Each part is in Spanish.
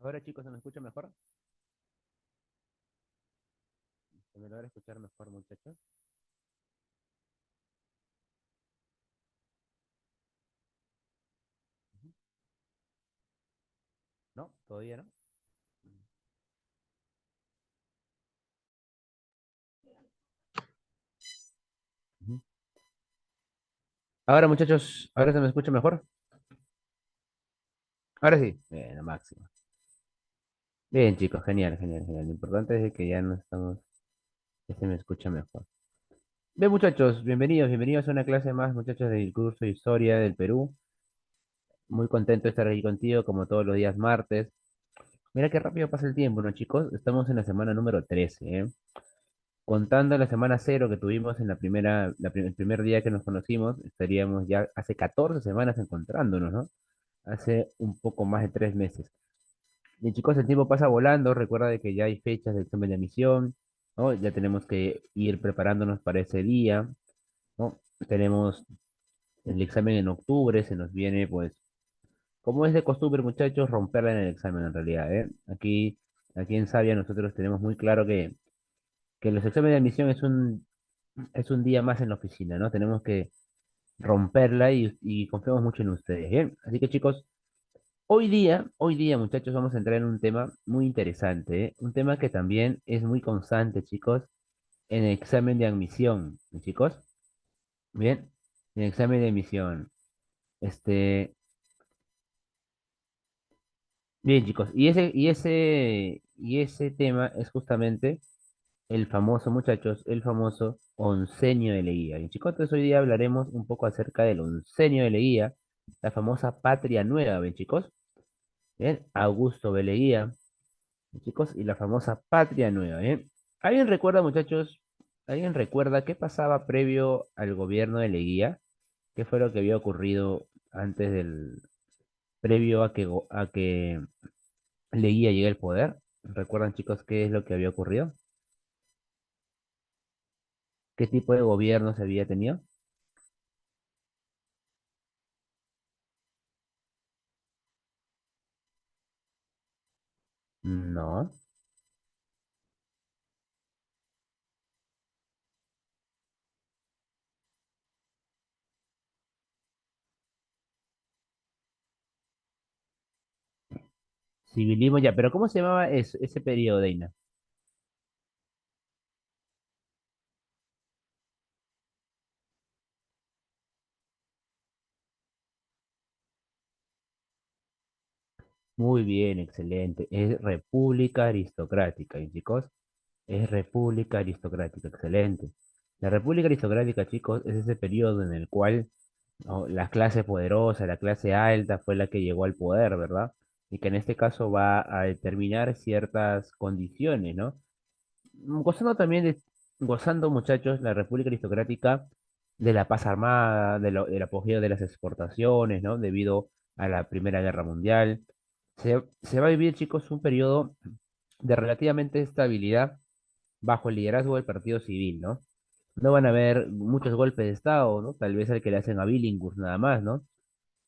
Ahora chicos, ¿se me escucha mejor? ¿Se me logra escuchar mejor, muchachos? Ujú. ¿No? ¿Todavía no? Ujú. Ahora muchachos, ¿ahora se me escucha mejor? Ahora sí. Bien, lo máximo. Bien chicos, genial, genial, genial. Lo importante es que ya no estamos, que se me escucha mejor. Bien muchachos, bienvenidos, bienvenidos a una clase más, muchachos, del curso de Historia del Perú. Muy contento de estar aquí contigo, como todos los días martes. Mira qué rápido pasa el tiempo, ¿no, chicos? Estamos en la semana número 13, ¿eh? Contando la semana cero que tuvimos en el primer día que nos conocimos, estaríamos ya hace 14 semanas encontrándonos, ¿no? Hace un poco más de 3 meses. Y chicos, el tiempo pasa volando, recuerda de que ya hay fechas del examen de admisión, ¿no? Ya tenemos que ir preparándonos para ese día, ¿no? Tenemos el examen en octubre, se nos viene, pues, como es de costumbre, muchachos, romperla en el examen en realidad, ¿eh? Aquí en Sabia nosotros tenemos muy claro que los exámenes de admisión es un día más en la oficina, ¿no? Tenemos que romperla y confiamos mucho en ustedes, ¿bien? Así que chicos, hoy día, muchachos, vamos a entrar en un tema muy interesante, ¿eh? Un tema que también es muy constante, chicos, en el examen de admisión, ¿sí, chicos? Bien, en el examen de admisión. Este, bien, chicos, y ese tema es justamente el famoso, muchachos, el famoso oncenio de Leguía. Y chicos, entonces hoy día hablaremos un poco acerca del oncenio de Leguía, la famosa Patria Nueva, ¿ven, chicos? Bien, Augusto B. Leguía, chicos, y la famosa Patria Nueva, ¿bien? ¿Alguien recuerda, muchachos? ¿Alguien recuerda qué pasaba previo al gobierno de Leguía? ¿Qué fue lo que había ocurrido previo a que Leguía llegue al poder? ¿Recuerdan, chicos, qué es lo que había ocurrido? ¿Qué tipo de gobierno se había tenido? No. Civilismo ya, pero ¿cómo se llamaba ese periodo, Deina? Muy bien, excelente. Es República Aristocrática, ¿y chicos? Es República Aristocrática, excelente. La República Aristocrática, chicos, es ese periodo en el cual, ¿no?, la clase poderosa, la clase alta fue la que llegó al poder, ¿verdad? Y que en este caso va a determinar ciertas condiciones, ¿no? Gozando también gozando, muchachos, la República Aristocrática de la paz armada, del apogeo de las exportaciones, ¿no? Debido a la Primera Guerra Mundial. Se va a vivir, chicos, un periodo de relativamente estabilidad bajo el liderazgo del Partido Civil, ¿no? No van a haber muchos golpes de Estado, ¿no? Tal vez el que le hacen a Billinghurst nada más, ¿no?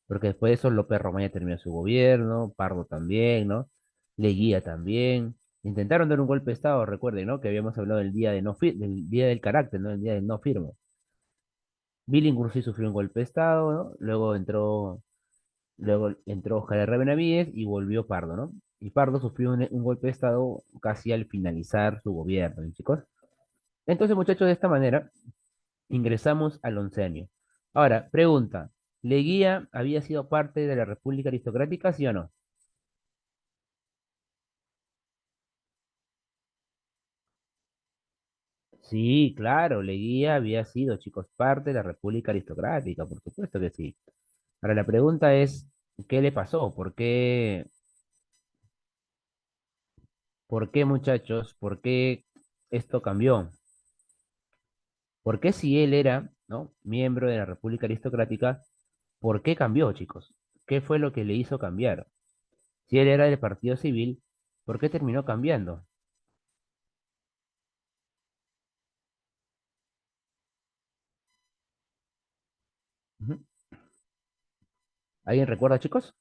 Porque después de eso López Romaña terminó su gobierno, Pardo también, ¿no? Leguía también. Intentaron dar un golpe de Estado, recuerden, ¿no? Que habíamos hablado del día del carácter, ¿no? El día del no firmo. Billinghurst sí sufrió un golpe de Estado, ¿no? Luego entró Oscar R. Benavides y volvió Pardo, ¿no? Y Pardo sufrió un golpe de Estado casi al finalizar su gobierno, ¿sí, chicos? Entonces, muchachos, de esta manera ingresamos al oncenio. Ahora, pregunta, ¿Leguía había sido parte de la República Aristocrática, sí o no? Sí, claro, Leguía había sido, chicos, parte de la República Aristocrática, por supuesto que sí. Ahora la pregunta es, ¿qué le pasó? ¿Por qué, muchachos? ¿Por qué esto cambió? ¿Por qué si él era, ¿no?, miembro de la República Aristocrática, por qué cambió, chicos? ¿Qué fue lo que le hizo cambiar? Si él era del Partido Civil, ¿por qué terminó cambiando? Ujú. ¿Alguien recuerda, chicos?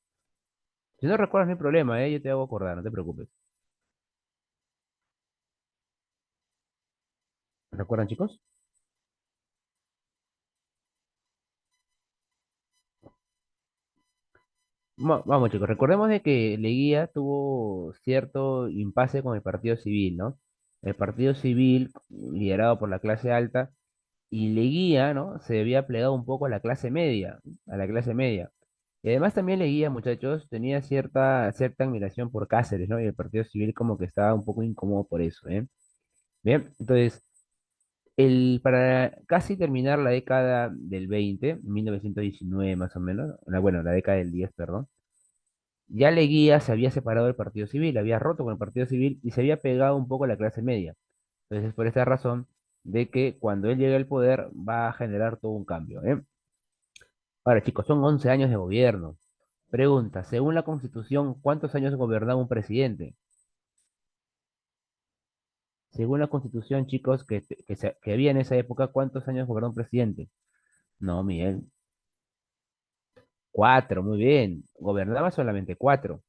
Si no recuerdas, no hay problema, yo te hago acordar, no te preocupes. ¿Recuerdan, chicos? Vamos, chicos, recordemos de que Leguía tuvo cierto impasse con el Partido Civil, ¿no? El Partido Civil, liderado por la clase alta, y Leguía, ¿no? Se había plegado un poco a la clase media, a la clase media. Y además también Leguía, muchachos, tenía cierta admiración por Cáceres, ¿no? Y el Partido Civil como que estaba un poco incómodo por eso, ¿eh? Bien, entonces, para casi terminar la década del 20, 1919 más o menos, bueno, la década del 10, perdón, ya Leguía se había separado del Partido Civil, había roto con el Partido Civil y se había pegado un poco a la clase media. Entonces, por esta razón de que cuando él llegue al poder va a generar todo un cambio, ¿eh? Ahora, chicos, son 11 años de gobierno. Pregunta, según la Constitución, ¿cuántos años gobernaba un presidente? Según la Constitución, chicos, que había en esa época, ¿cuántos años gobernaba un presidente? No, Miguel, 4, muy bien. Gobernaba solamente 4.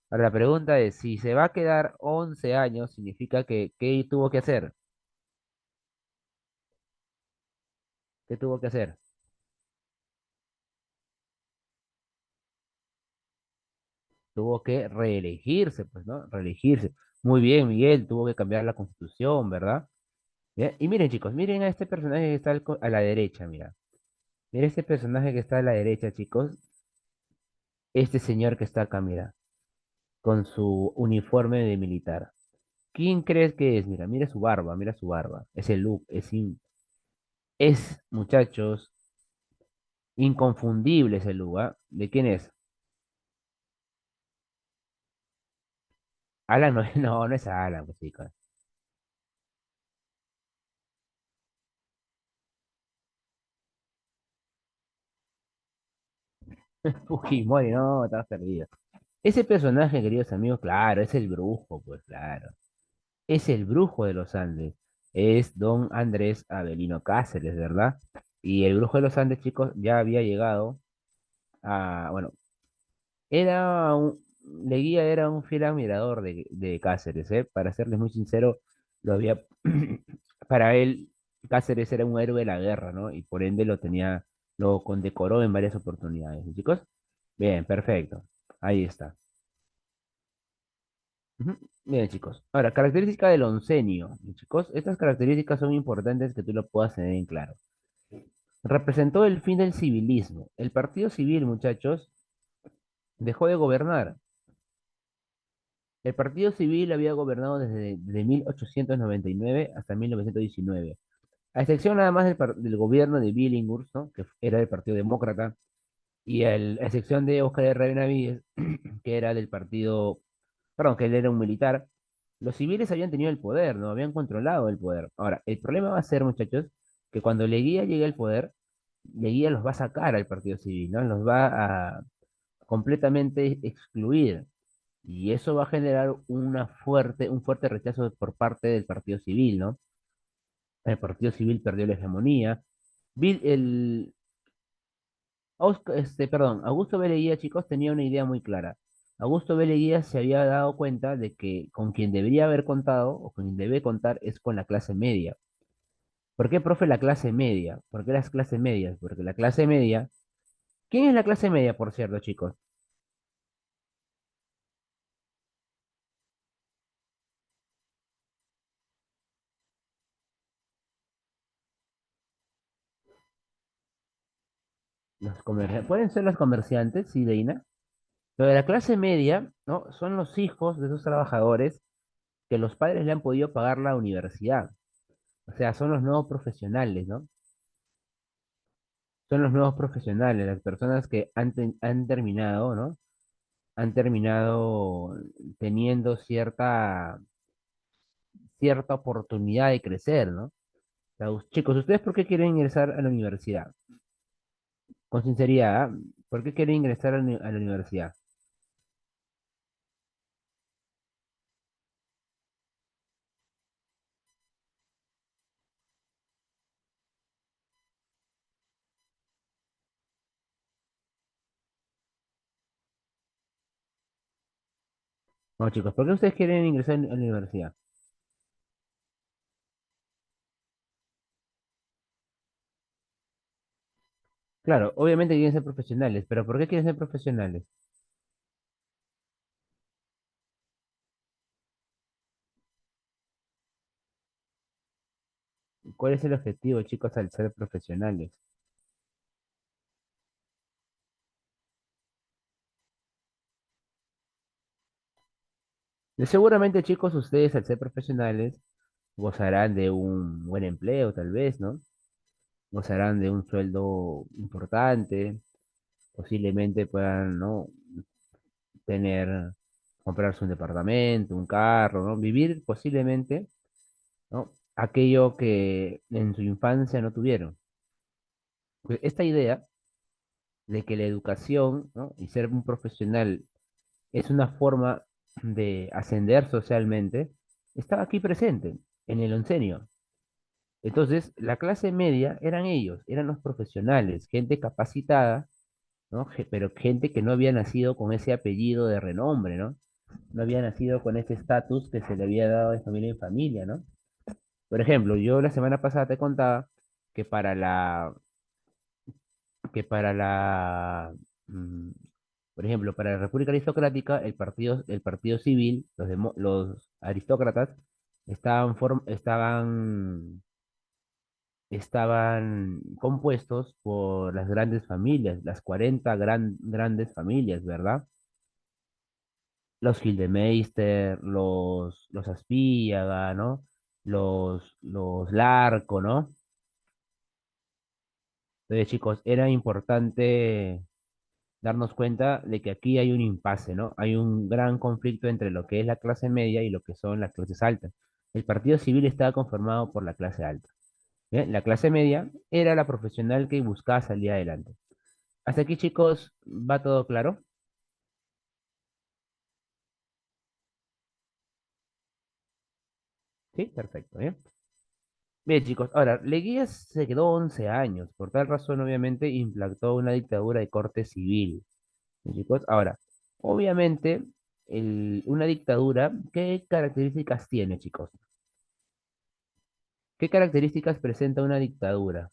Ahora, la pregunta es, si se va a quedar 11 años, significa que, ¿qué tuvo que hacer? ¿Qué tuvo que hacer? Tuvo que reelegirse, pues, ¿no? Reelegirse. Muy bien, Miguel, tuvo que cambiar la Constitución, ¿verdad? Bien, y miren, chicos, miren a este personaje que está a la derecha, mira. Mira este personaje que está a la derecha, chicos. Este señor que está acá, mira, con su uniforme de militar. ¿Quién crees que es? Mira, mira su barba, mira su barba. Ese look, es, muchachos, inconfundible ese look, ¿ah? ¿De quién es? Alan no, no, no es Alan, pues, chicos. Fujimori, no, estás perdido. Ese personaje, queridos amigos, claro, es el brujo, pues claro. Es el brujo de los Andes. Es don Andrés Avelino Cáceres, ¿verdad? Y el brujo de los Andes, chicos, ya había llegado bueno, era un, Leguía era un fiel admirador de Cáceres, ¿eh? Para serles muy sincero, lo había, para él, Cáceres era un héroe de la guerra, ¿no? Y por ende lo condecoró en varias oportunidades. ¿Sí, chicos? Bien, perfecto. Ahí está. Ujú. Bien, chicos. Ahora, característica del oncenio. Chicos, estas características son importantes que tú lo puedas tener en claro. Representó el fin del civilismo. El partido civil, muchachos, dejó de gobernar. El partido civil había gobernado desde 1899 hasta 1919. A excepción nada más del gobierno de Billinghurst, ¿no? Que era del Partido Demócrata, y a excepción de Óscar R. Benavides, que era del partido, perdón, que él era un militar. Los civiles habían tenido el poder, ¿no? Habían controlado el poder. Ahora, el problema va a ser, muchachos, que cuando Leguía llegue al poder, Leguía los va a sacar al partido civil, ¿no? Los va a completamente excluir. Y eso va a generar un fuerte rechazo por parte del partido civil, ¿no? El partido civil perdió la hegemonía. Bill, el, perdón, Augusto B. Leguía, chicos, tenía una idea muy clara. Augusto B. Leguía se había dado cuenta de que con quien debería haber contado, o con quien debe contar, es con la clase media. ¿Por qué, profe, la clase media? ¿Por qué las clases medias? Porque la clase media. ¿Quién es la clase media, por cierto, chicos? ¿Pueden ser los comerciantes, sí, Deina? Pero de la clase media, ¿no? Son los hijos de esos trabajadores que los padres le han podido pagar la universidad. O sea, son los nuevos profesionales, ¿no? Son los nuevos profesionales, las personas que han terminado, ¿no? Han terminado teniendo cierta oportunidad de crecer, ¿no? O sea, chicos, ¿ustedes por qué quieren ingresar a la universidad? Con sinceridad, ¿ah? ¿Por qué quieren ingresar a la universidad? No, chicos, ¿por qué ustedes quieren ingresar a la universidad? Claro, obviamente quieren ser profesionales, pero ¿por qué quieren ser profesionales? ¿Cuál es el objetivo, chicos, al ser profesionales? Seguramente, chicos, ustedes al ser profesionales gozarán de un buen empleo, tal vez, ¿no? Gozarán de un sueldo importante, posiblemente puedan, ¿no? Tener, comprarse un departamento, un carro, ¿no? Vivir posiblemente, ¿no? Aquello que en su infancia no tuvieron. Pues esta idea de que la educación, ¿no? Y ser un profesional es una forma de ascender socialmente, estaba aquí presente, en el oncenio. Entonces, la clase media eran ellos, eran los profesionales, gente capacitada, ¿no? Pero gente que no había nacido con ese apellido de renombre, ¿no? No había nacido con ese estatus que se le había dado de familia en familia, ¿no? Por ejemplo, yo la semana pasada te contaba que para la, que para la, mm, por ejemplo, para la República Aristocrática, el partido civil, los aristócratas, estaban compuestos por las grandes familias, las 40 grandes familias, ¿verdad? Los Gildemeister, los Aspíaga, ¿no? Los Larco, ¿no? Entonces, chicos, era importante darnos cuenta de que aquí hay un impasse, ¿no? Hay un gran conflicto entre lo que es la clase media y lo que son las clases altas. El partido civil estaba conformado por la clase alta. ¿Bien? La clase media era la profesional que buscaba salir adelante. Hasta aquí, chicos, ¿va todo claro? Sí, perfecto, ¿bien? Bien, chicos, ahora, Leguías se quedó 11 años, por tal razón, obviamente, implantó una dictadura de corte civil. Bien, chicos, ahora, obviamente, una dictadura, ¿qué características tiene, chicos? ¿Qué características presenta una dictadura?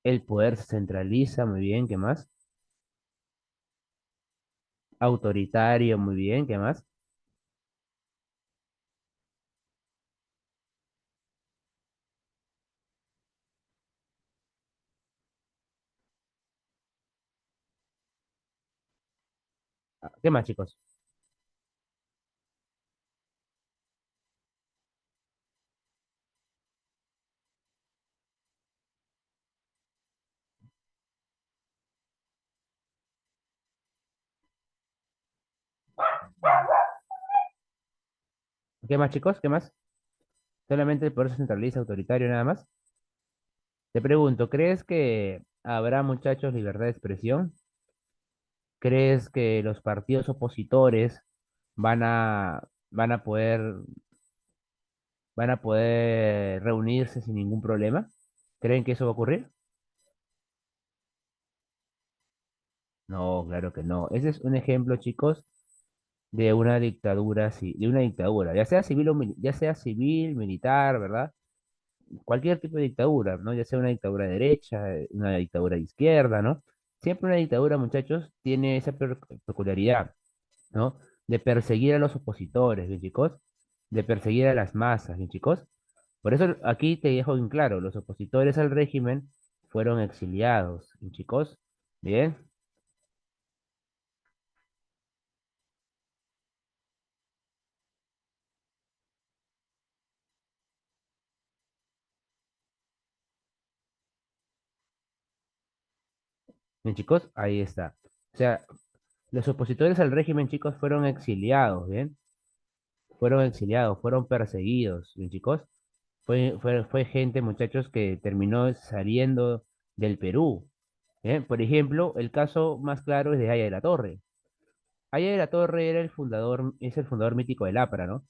El poder se centraliza, muy bien, ¿qué más? Autoritario, muy bien, ¿qué más? Ah, ¿qué más, chicos? ¿Qué más, chicos? ¿Qué más? ¿Solamente el poder se centraliza, autoritario, nada más? Te pregunto, ¿crees que habrá, muchachos, libertad de expresión? ¿Crees que los partidos opositores van a poder, van a poder reunirse sin ningún problema? ¿Creen que eso va a ocurrir? No, claro que no. Ese es un ejemplo, chicos, de una dictadura, sí, de una dictadura, ya sea civil ya sea civil, militar, ¿verdad? Cualquier tipo de dictadura, ¿no? Ya sea una dictadura de derecha, una dictadura de izquierda, ¿no? Siempre una dictadura, muchachos, tiene esa peculiaridad, ¿no? De perseguir a los opositores, ¿bien, chicos? De perseguir a las masas, ¿bien, chicos? Por eso aquí te dejo en claro, los opositores al régimen fueron exiliados, ¿bien, chicos? Bien, bien, chicos, ahí está. O sea, los opositores al régimen, chicos, fueron exiliados, ¿bien? Fueron exiliados, fueron perseguidos, ¿bien, chicos? Fue gente, muchachos, que terminó saliendo del Perú. ¿Bien? Por ejemplo, el caso más claro es de Aya de la Torre. Aya de la Torre es el fundador mítico del APRA, ¿no?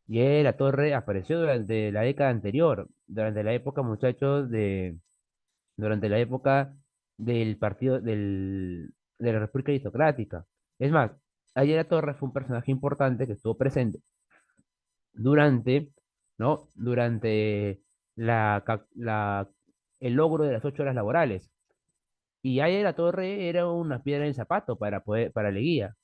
Y la torre apareció durante la década anterior, durante la época, muchachos, durante la época del partido de la República Aristocrática. Es más, Ayala Torre fue un personaje importante que estuvo presente durante, ¿no? Durante el logro de las 8 horas laborales. Y Ayala Torre era una piedra en el zapato para Leguía.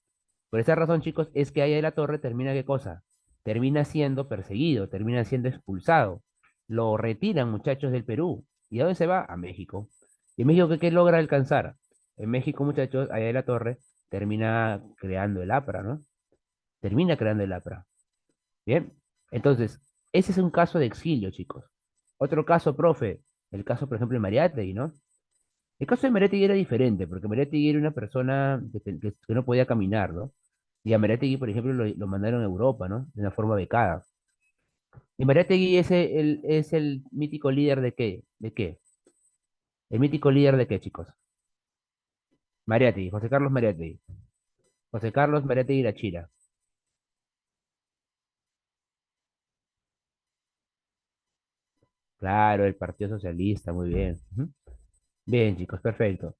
Por esa razón, chicos, es que Aya de la Torre termina ¿qué cosa? Termina siendo perseguido, termina siendo expulsado. Lo retiran, muchachos, del Perú. ¿Y a dónde se va? A México. ¿Y en México qué logra alcanzar? En México, muchachos, Aya de la Torre termina creando el APRA, ¿no? Termina creando el APRA. Bien. Entonces, ese es un caso de exilio, chicos. Otro caso, profe, el caso, por ejemplo, de Mariátegui, ¿no? El caso de Mariátegui era diferente, porque Mariátegui era una persona que no podía caminar, ¿no? Y a Mariátegui, por ejemplo, lo mandaron a Europa, ¿no? De una forma becada. Y Mariátegui es el mítico líder de qué? ¿De qué? ¿El mítico líder de qué, chicos? Mariátegui, José Carlos Mariátegui. José Carlos Mariátegui Chira. Claro, el Partido Socialista, muy bien. Ujú. Bien, chicos, perfecto.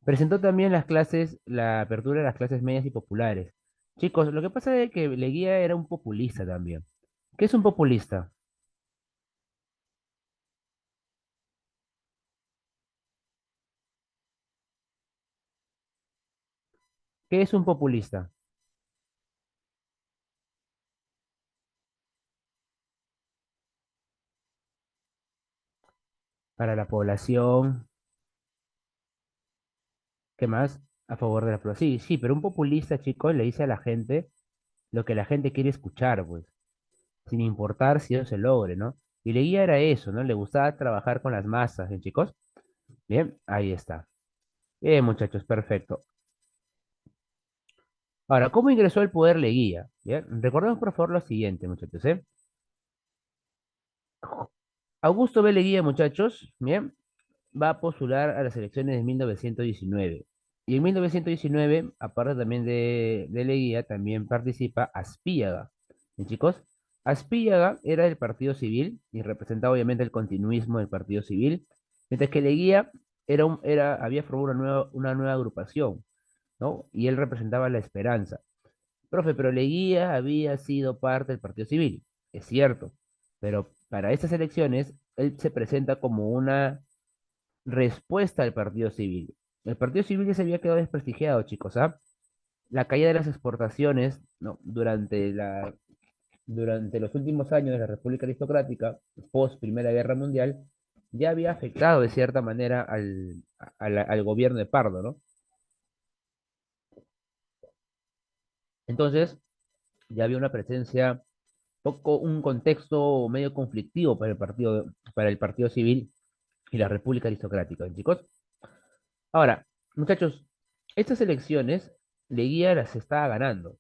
Presentó también la apertura de las clases medias y populares. Chicos, lo que pasa es que Leguía era un populista también. ¿Qué es un populista? ¿Qué es un populista? Para la población, ¿qué más? A favor de la población. Sí, sí, pero un populista, chicos, le dice a la gente lo que la gente quiere escuchar, pues, sin importar si eso se logre, ¿no? Y Leguía era eso, ¿no? Le gustaba trabajar con las masas, ¿eh, chicos? Bien, ahí está. Bien, muchachos, perfecto. Ahora, ¿cómo ingresó al poder Leguía? Bien, recordemos por favor lo siguiente, muchachos, ¿eh? Augusto B. Leguía, muchachos, bien, va a postular a las elecciones de 1919. Y en 1919, aparte también de Leguía, también participa Aspíaga. ¿Y chicos? Aspíaga era del Partido Civil y representaba obviamente el continuismo del Partido Civil, mientras que Leguía había formado una nueva agrupación, ¿no? Y él representaba la esperanza. Profe, pero Leguía había sido parte del Partido Civil, es cierto, pero para estas elecciones él se presenta como una respuesta al Partido Civil. El Partido Civil ya se había quedado desprestigiado, chicos, ¿ah? La caída de las exportaciones, ¿no? Durante los últimos años de la República Aristocrática, post Primera Guerra Mundial, ya había afectado de cierta manera al gobierno de Pardo, ¿no? Entonces, ya había una presencia, un contexto medio conflictivo para el partido civil y la República Aristocrática, chicos. Ahora, muchachos, estas elecciones Leguía las estaba ganando.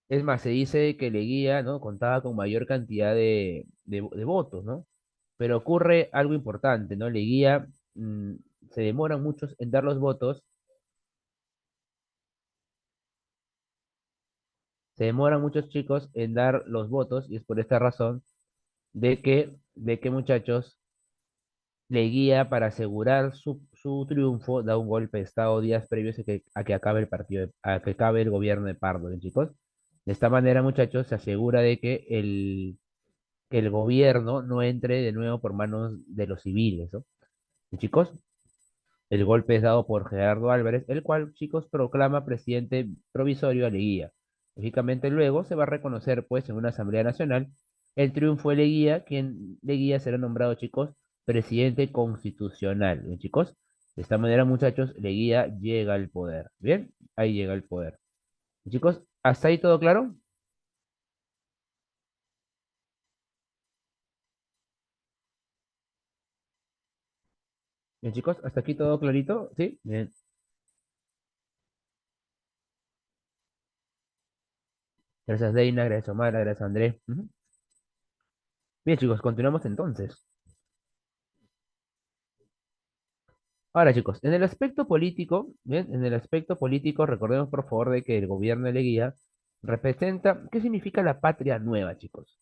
Es más, se dice que Leguía, ¿no? Contaba con mayor cantidad de votos, ¿no? Pero ocurre algo importante, ¿no? Leguía, se demoran muchos en dar los votos, se demoran muchos chicos en dar los votos, y es por esta razón de que muchachos, Leguía, para asegurar su triunfo, da un golpe de Estado días previos a que acabe el partido, a que acabe el gobierno de Pardo, ¿bien, chicos? De esta manera, muchachos, se asegura de que el gobierno no entre de nuevo por manos de los civiles, ¿no? Y chicos, el golpe es dado por Gerardo Álvarez, el cual, chicos, proclama presidente provisorio a Leguía. Lógicamente, luego se va a reconocer, pues, en una Asamblea Nacional el triunfo de Leguía, quien Leguía será nombrado, chicos, presidente constitucional. Bien, chicos, de esta manera, muchachos, Leguía llega al poder. Bien, ahí llega el poder. Chicos, ¿hasta ahí todo claro? Bien, chicos, ¿hasta aquí todo clarito? ¿Sí? Bien. Gracias, Deina, gracias, Omar, gracias, Andrés. Ujú. Bien, chicos, continuamos entonces. Ahora, chicos, en el aspecto político, bien, en el aspecto político, recordemos por favor de que el gobierno de Leguía Representa, ¿qué significa la patria nueva, chicos?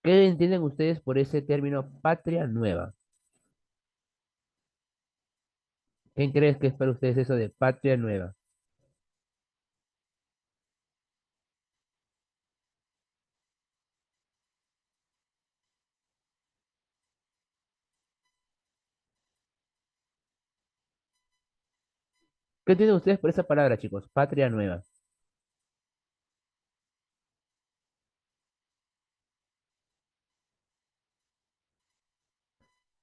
¿Qué entienden ustedes por ese término patria nueva? ¿Quién crees que es para ustedes eso de patria nueva? ¿Qué entienden ustedes por esa palabra, chicos? Patria nueva.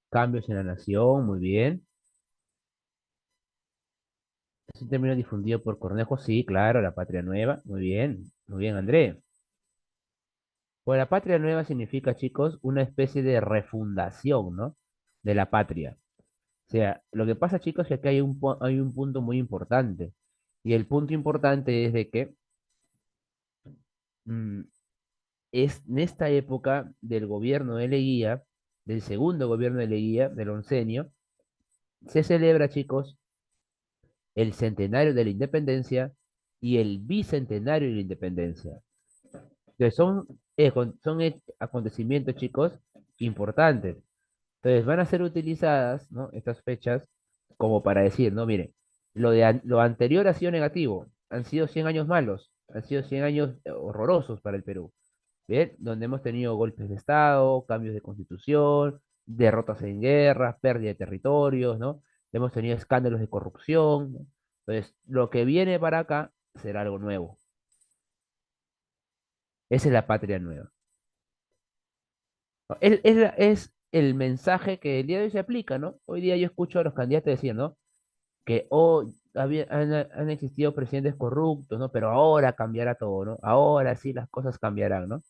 Cambios en la nación, muy bien. Es un término difundido por Cornejo, sí, claro, la patria nueva. Muy bien, André. Pues la patria nueva significa, chicos, una especie de refundación, ¿no? De la patria. O sea, lo que pasa, chicos, es que hay hay un punto muy importante. Y el punto importante es de que mm, es en esta época del gobierno de Leguía, del segundo gobierno de Leguía, del oncenio, se celebra, chicos, el centenario de la independencia y el bicentenario de la independencia. Entonces acontecimientos, chicos, importantes. Entonces van a ser utilizadas, ¿no? Estas fechas como para decir, no, mire, lo anterior ha sido negativo, han sido 100 años malos, han sido 100 años horrorosos para el Perú, ¿bien? Donde hemos tenido golpes de Estado, cambios de constitución, derrotas en guerras, pérdida de territorios, ¿no? Hemos tenido escándalos de corrupción, ¿no? Entonces, lo que viene para acá será algo nuevo. Esa es la patria nueva. ¿No? Es el mensaje que el día de hoy se aplica, ¿no? Hoy día yo escucho a los candidatos decir, ¿no? Que han existido presidentes corruptos, ¿no? Pero ahora cambiará todo, ¿no? Ahora sí las cosas cambiarán, ¿no?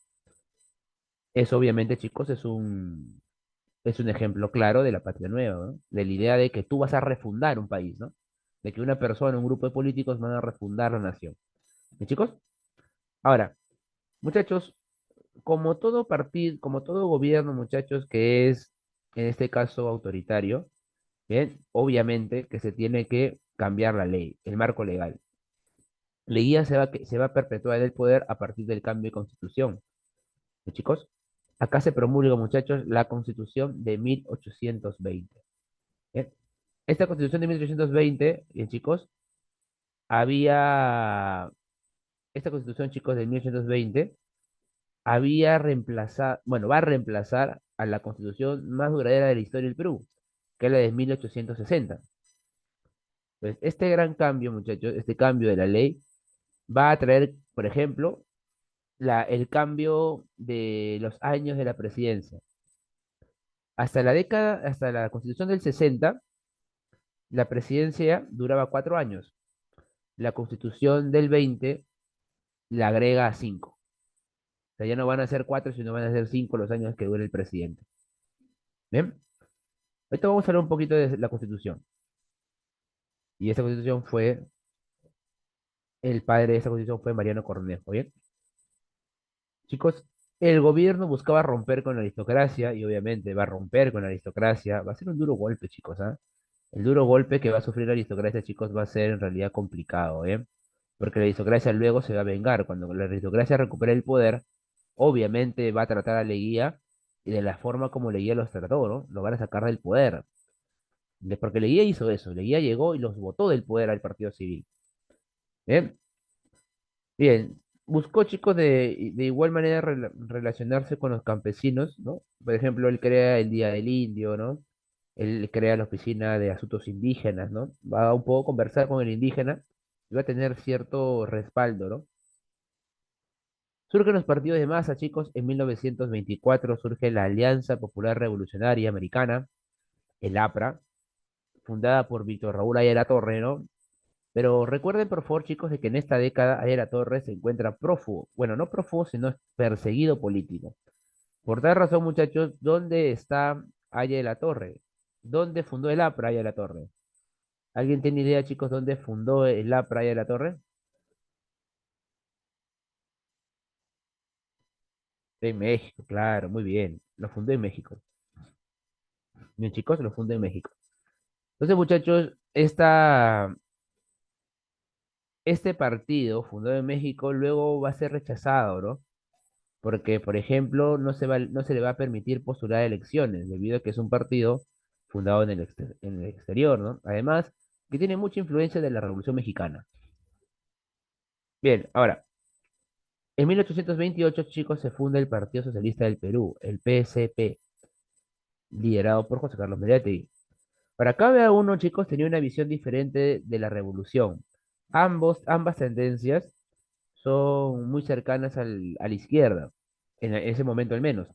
Eso obviamente, chicos, es un ejemplo claro de la patria nueva, ¿no? De la idea de que tú vas a refundar un país, ¿no? De que una persona, un grupo de políticos van a refundar la nación. ¿Y chicos? Ahora, muchachos, como todo partido, como todo gobierno, muchachos, que es, en este caso, autoritario, ¿bien? Obviamente que se tiene que cambiar la ley, el marco legal. Leguía se va a perpetuar el poder a partir del cambio de constitución. ¿Sí, chicos? Acá se promulga, muchachos, la constitución de 1820. ¿Bien? Esta constitución de 1820, bien, chicos, había, esta constitución, chicos, de 1820, había reemplazado, bueno, va a reemplazar a la constitución más duradera de la historia del Perú, que es la de 1860. Entonces, este gran cambio, muchachos, este cambio de la ley, va a traer, por ejemplo, el cambio de los años de la presidencia. Hasta la Constitución del 60, la presidencia duraba 4 años. La Constitución del 20 la agrega a 5. O sea, ya no van a ser 4, sino van a ser 5 los años que dure el presidente. ¿Bien? Ahorita vamos a hablar un poquito de la Constitución. Y esa Constitución fue, el padre de esa Constitución fue Mariano Cornejo. ¿Bien? Chicos, el gobierno buscaba romper con la aristocracia y obviamente va a romper con la aristocracia. Va a ser un duro golpe, chicos, ¿ah? El duro golpe que va a sufrir la aristocracia, chicos, va a ser en realidad complicado, ¿eh? Porque la aristocracia luego se va a vengar. Cuando la aristocracia recupere el poder, obviamente va a tratar a Leguía y de la forma como Leguía los trató, ¿no? Lo van a sacar del poder. Porque Leguía hizo eso. Leguía llegó y los botó del poder al partido civil. ¿Bien? Bien. Buscó, chicos, de igual manera relacionarse con los campesinos, ¿no? Por ejemplo, él crea el Día del Indio, ¿no? Él crea la oficina de asuntos indígenas, ¿no? Va a un poco conversar con el indígena y va a tener cierto respaldo, ¿no? Surgen los partidos de masa, chicos. En 1924 surge la Alianza Popular Revolucionaria Americana, el APRA, fundada por Víctor Raúl Ayala Torre, ¿no? Pero recuerden, por favor, chicos, de que en esta década Ayala Torre se encuentra prófugo. Bueno, no prófugo, sino perseguido político. Por tal razón, muchachos, ¿dónde está Ayala Torre? ¿Dónde fundó el APRA Ayala Torre? ¿Alguien tiene idea, chicos, dónde fundó el APRA Ayala Torre? En México, claro, muy bien. Lo fundó en México. Bien, chicos, lo fundó en México. Entonces, muchachos, este partido, fundado en México, luego va a ser rechazado, ¿no? Porque, por ejemplo, no se le va a permitir postular a elecciones, debido a que es un partido fundado en el exterior, ¿no? Además, que tiene mucha influencia de la Revolución Mexicana. Bien, ahora, en 1828, chicos, se funda el Partido Socialista del Perú, el PSP, liderado por José Carlos Mariátegui. Para cada uno, chicos, tenía una visión diferente de la revolución. Ambas tendencias son muy cercanas a la izquierda, en ese momento al menos.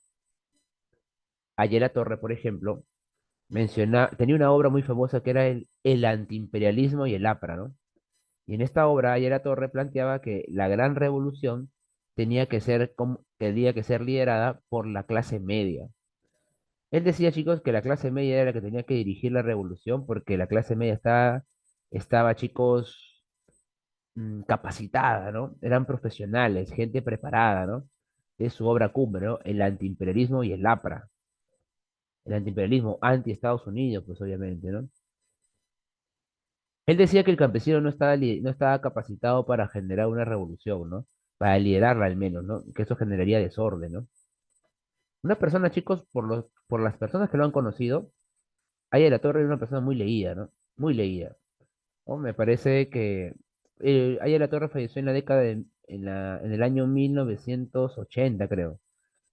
Ayala Torre, por ejemplo, tenía una obra muy famosa que era el antiimperialismo y el APRA, ¿no? Y en esta obra, Ayala Torre planteaba que la gran revolución tenía que ser liderada por la clase media. Él decía, chicos, que la clase media era la que tenía que dirigir la revolución porque la clase media estaba, chicos, capacitada, ¿no? Eran profesionales, gente preparada, ¿no? Es su obra cumbre, ¿no? El antiimperialismo y el APRA. El antiimperialismo anti-Estados Unidos, pues obviamente, ¿no? Él decía que el campesino no estaba capacitado para generar una revolución, ¿no? Para liderarla al menos, ¿no? Que eso generaría desorden, ¿no? Una persona, chicos, por las personas que lo han conocido, Aya de la Torre era una persona muy leída, ¿no? Muy leída. ¿No? Me parece que Aya de la Torre falleció en la en el año 1980, creo.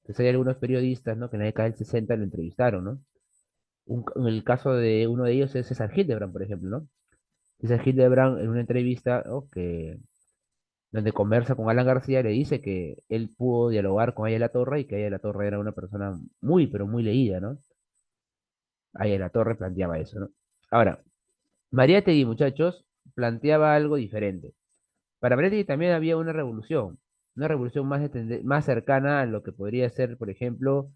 Entonces hay algunos periodistas, ¿no? Que en la década del 60 lo entrevistaron, ¿no? En el caso de uno de ellos es César Hildebrand, por ejemplo, ¿no? César Hildebrand en una entrevista, ¿no? Donde conversa con Alan García, le dice que él pudo dialogar con Aya de la Torre y que Aya de la Torre era una persona muy, pero muy leída, ¿no? Aya de la Torre planteaba eso, ¿no? Ahora, Mariátegui, muchachos, planteaba algo diferente. Para Mariátegui también había una revolución más cercana a lo que podría ser, por ejemplo,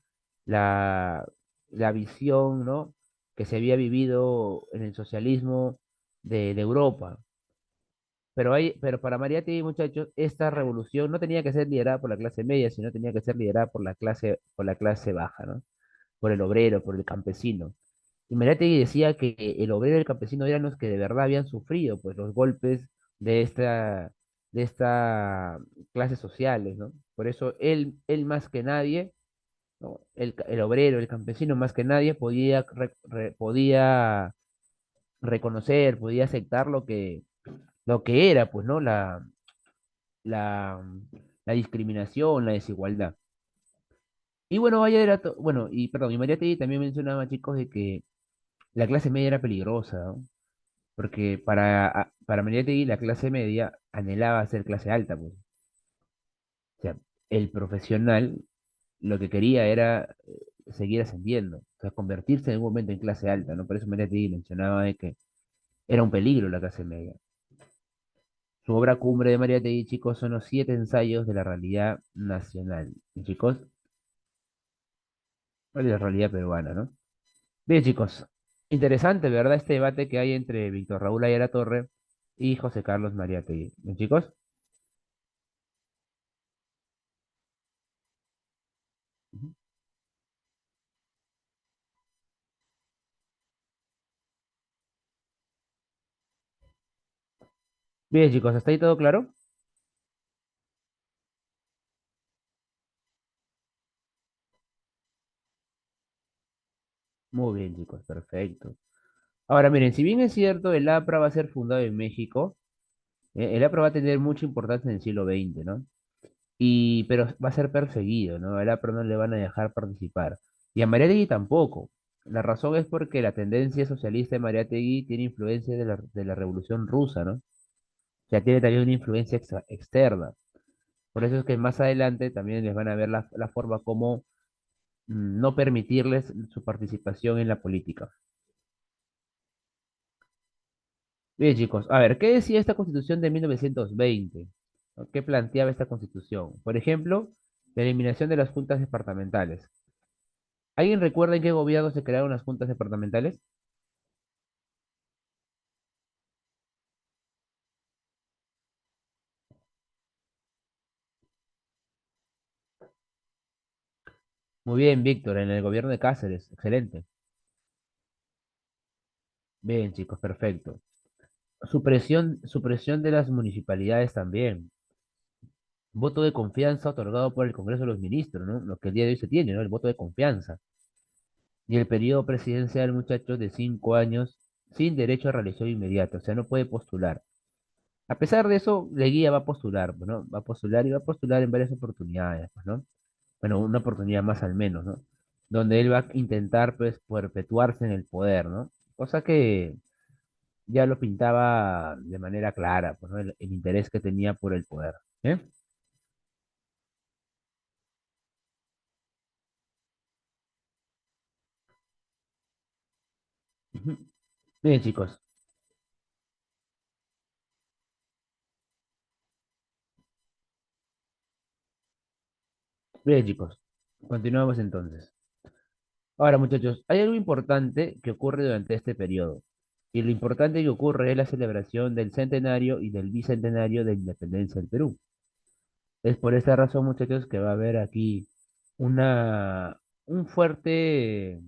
la, la visión, ¿no? Que se había vivido en el socialismo de Europa. Pero para Mariátegui, muchachos, esta revolución no tenía que ser liderada por la clase media, sino tenía que ser liderada por la clase baja, ¿no? Por el obrero, por el campesino. Y Mariátegui decía que el obrero y el campesino eran los que de verdad habían sufrido pues, los golpes de esta clases sociales, ¿no? Por eso él más que nadie, ¿no? El obrero, el campesino más que nadie podía reconocer, podía aceptar lo que era, pues, ¿no? La, la discriminación, la desigualdad. Y bueno, y Mariátegui también mencionaba, chicos, de que la clase media era peligrosa, ¿no? Porque para Mariátegui la clase media anhelaba ser clase alta, pues. O sea, el profesional lo que quería era seguir ascendiendo, o sea, convertirse en algún momento en clase alta, ¿no? Por eso Mariátegui mencionaba de que era un peligro la clase media. Su obra cumbre de Mariátegui, chicos, son los siete ensayos de la realidad nacional. Y, chicos, de la realidad peruana, ¿no? Bien, chicos, interesante, ¿verdad? Este debate que hay entre Víctor Raúl Ayala Torre y José Carlos Mariátegui. Bien, chicos. Ujú. Bien, chicos, ¿hasta ahí todo claro? Muy bien, chicos, perfecto. Ahora, miren, si bien es cierto, el APRA va a ser fundado en México, el APRA va a tener mucha importancia en el siglo XX, ¿no? Pero va a ser perseguido, ¿no? El APRA no le van a dejar participar. Y a Mariátegui tampoco. La razón es porque la tendencia socialista de Mariátegui tiene influencia de la Revolución Rusa, ¿no? O sea, tiene también una influencia externa. Por eso es que más adelante también les van a ver la forma como no permitirles su participación en la política. Bien, chicos, a ver, ¿qué decía esta constitución de 1920? ¿No? ¿Qué planteaba esta constitución? Por ejemplo, la eliminación de las juntas departamentales. ¿Alguien recuerda en qué gobierno se crearon las juntas departamentales? Muy bien, Víctor, en el gobierno de Cáceres. Excelente. Bien, chicos, perfecto. Supresión de las municipalidades también. Voto de confianza otorgado por el Congreso de los Ministros, ¿no? Lo que el día de hoy se tiene, ¿no? El voto de confianza. Y el periodo presidencial, muchachos, de 5 años sin derecho a reelección inmediata, o sea, no puede postular. A pesar de eso, Leguía va a postular, pues, ¿no? Va a postular y va a postular en varias oportunidades, pues, ¿no? Bueno, una oportunidad más al menos, ¿no? Donde él va a intentar, pues, perpetuarse en el poder, ¿no? Cosa que ya lo pintaba de manera clara, pues, ¿no? El interés que tenía por el poder, ¿eh? Ujú. Bien, chicos, bien, chicos. Continuamos entonces. Ahora, muchachos, hay algo importante que ocurre durante este periodo. Y lo importante que ocurre es la celebración del centenario y del bicentenario de la independencia del Perú. Es por esta razón, muchachos, que va a haber aquí una, un fuerte,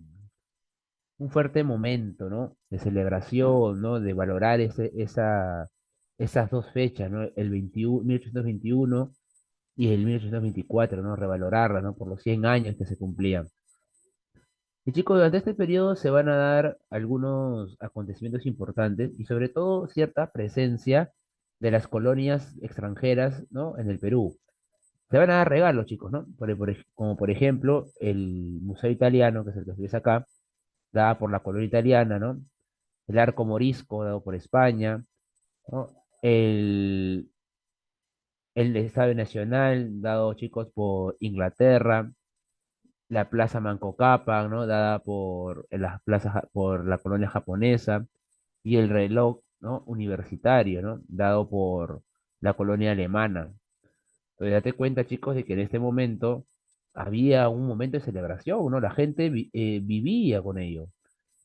un fuerte momento, ¿no? De celebración, ¿no? De valorar esas dos fechas, ¿no? El 21, 1821 y el 1824, ¿no? Revalorarla, ¿no? Por los 100 años que se cumplían. Y chicos, durante este periodo se van a dar algunos acontecimientos importantes y sobre todo cierta presencia de las colonias extranjeras, ¿no? En el Perú. Se van a dar regalos, chicos, ¿no? Como por ejemplo el Museo Italiano, que es el que ves acá, dada por la colonia italiana, ¿no? El Arco Morisco, dado por España, ¿no? El Estadio Nacional, dado, chicos, por Inglaterra. La Plaza Manco Cápac, ¿no? Dada por la colonia japonesa. Y el reloj, ¿no? Universitario, ¿no? Dado por la colonia alemana. Entonces, date cuenta, chicos, de que en este momento había un momento de celebración, ¿no? La gente vivía con ello.